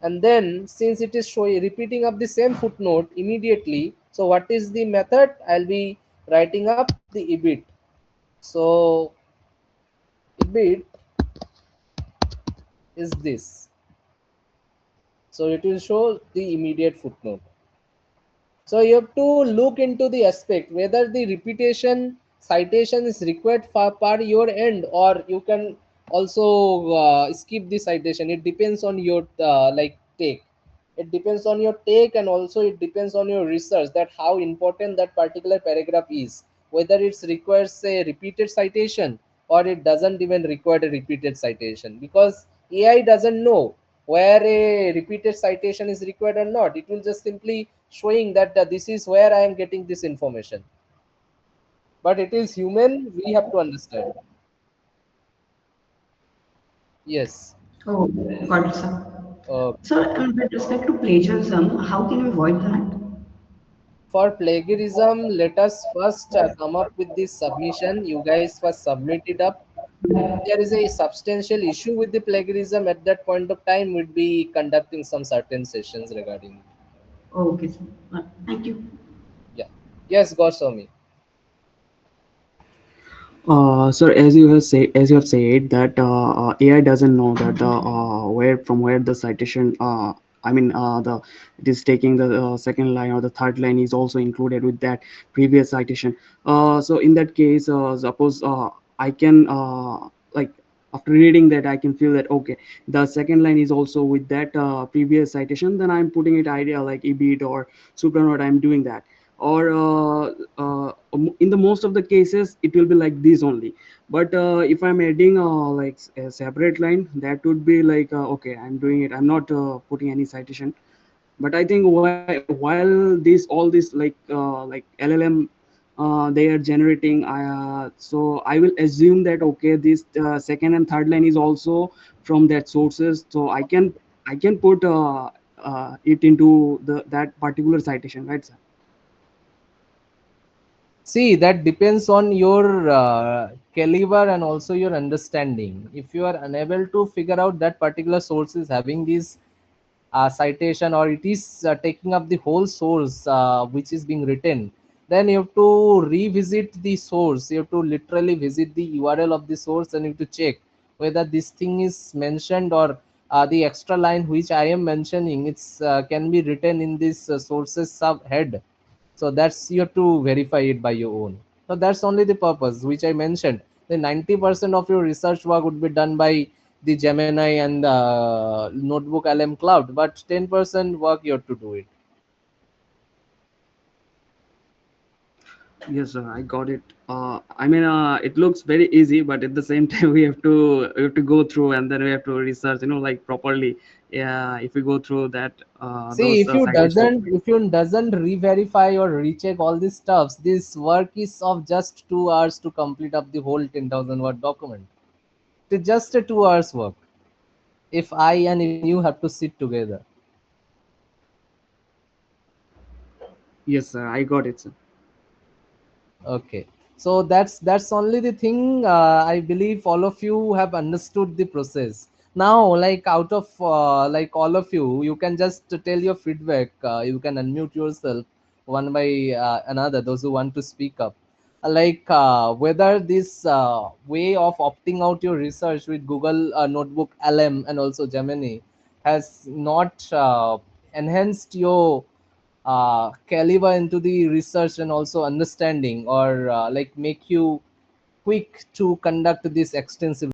And then since it is showing repeating of the same footnote immediately, so what is the method, I'll be writing up the ebit. So ebit is this, so it will show the immediate footnote. So you have to look into the aspect whether the repetition citation is required for per your end, or you can also skip the citation. It depends on your like take. It depends on your take, and also it depends on your research, that how important that particular paragraph is, whether it requires a repeated citation or it doesn't even require a repeated citation, because AI doesn't know where a repeated citation is required or not. It will just simply showing that this is where I am getting this information. But it is human, we have to understand. Yes. Oh, got it, sir. uh, Sir, with respect to plagiarism, how can you avoid that? for plagiarism, let us first come up with this submission. You guys first submit it up. If there is a substantial issue with the plagiarism at that point of time, we'd be conducting some certain sessions regarding it. Okay, sir. Thank you. Yeah. Yes, Goswami. Sir, as you have said that AI doesn't know that the where the citation. The it is taking the second line or the third line is also included with that previous citation. So in that case, suppose I can like after reading that I can feel that okay, the second line is also with that previous citation. Then I'm putting it idea like ebit or supernote. I'm doing that, or in the most of the cases it will be like this only. But if I'm adding like a separate line, that would be like okay, I'm doing it, I'm not putting any citation. But I think while this all this like LLM they are generating, so I will assume that okay, this second and third line is also from that sources, so I can put it into the that particular citation, right, sir? See, that depends on your caliber and also your understanding. If you are unable to figure out that particular source is having this citation, or it is taking up the whole source which is being written, then you have to revisit the source. You have to literally visit the URL of the source, and you have to check whether this thing is mentioned, or the extra line which I am mentioning, it's can be written in this sources subhead. So that's, you have to verify it by your own. So that's only the purpose which I mentioned. The 90% of your research work would be done by the Gemini and the Notebook LM Cloud, but 10% work you have to do it. Yes, sir, I got it. I mean, it looks very easy, but at the same time, we have to go through, and then we have to research, like properly. Yeah, if we go through that, See, those citation. if you doesn't re-verify or recheck all these stuffs, this work is of just 2 hours to complete up the whole 10,000 word document. It's just a 2 hours work. If I and even you have to sit together. Yes, sir, I got it, sir. Okay, so that's only the thing. I believe all of you have understood the process. Now, like out of like all of you, you can just tell your feedback. You can unmute yourself one by another. Those who want to speak up, like whether this way of opting out your research with Google Notebook LM and also Gemini has not enhanced your caliber into the research and also understanding, or like make you quick to conduct this extensive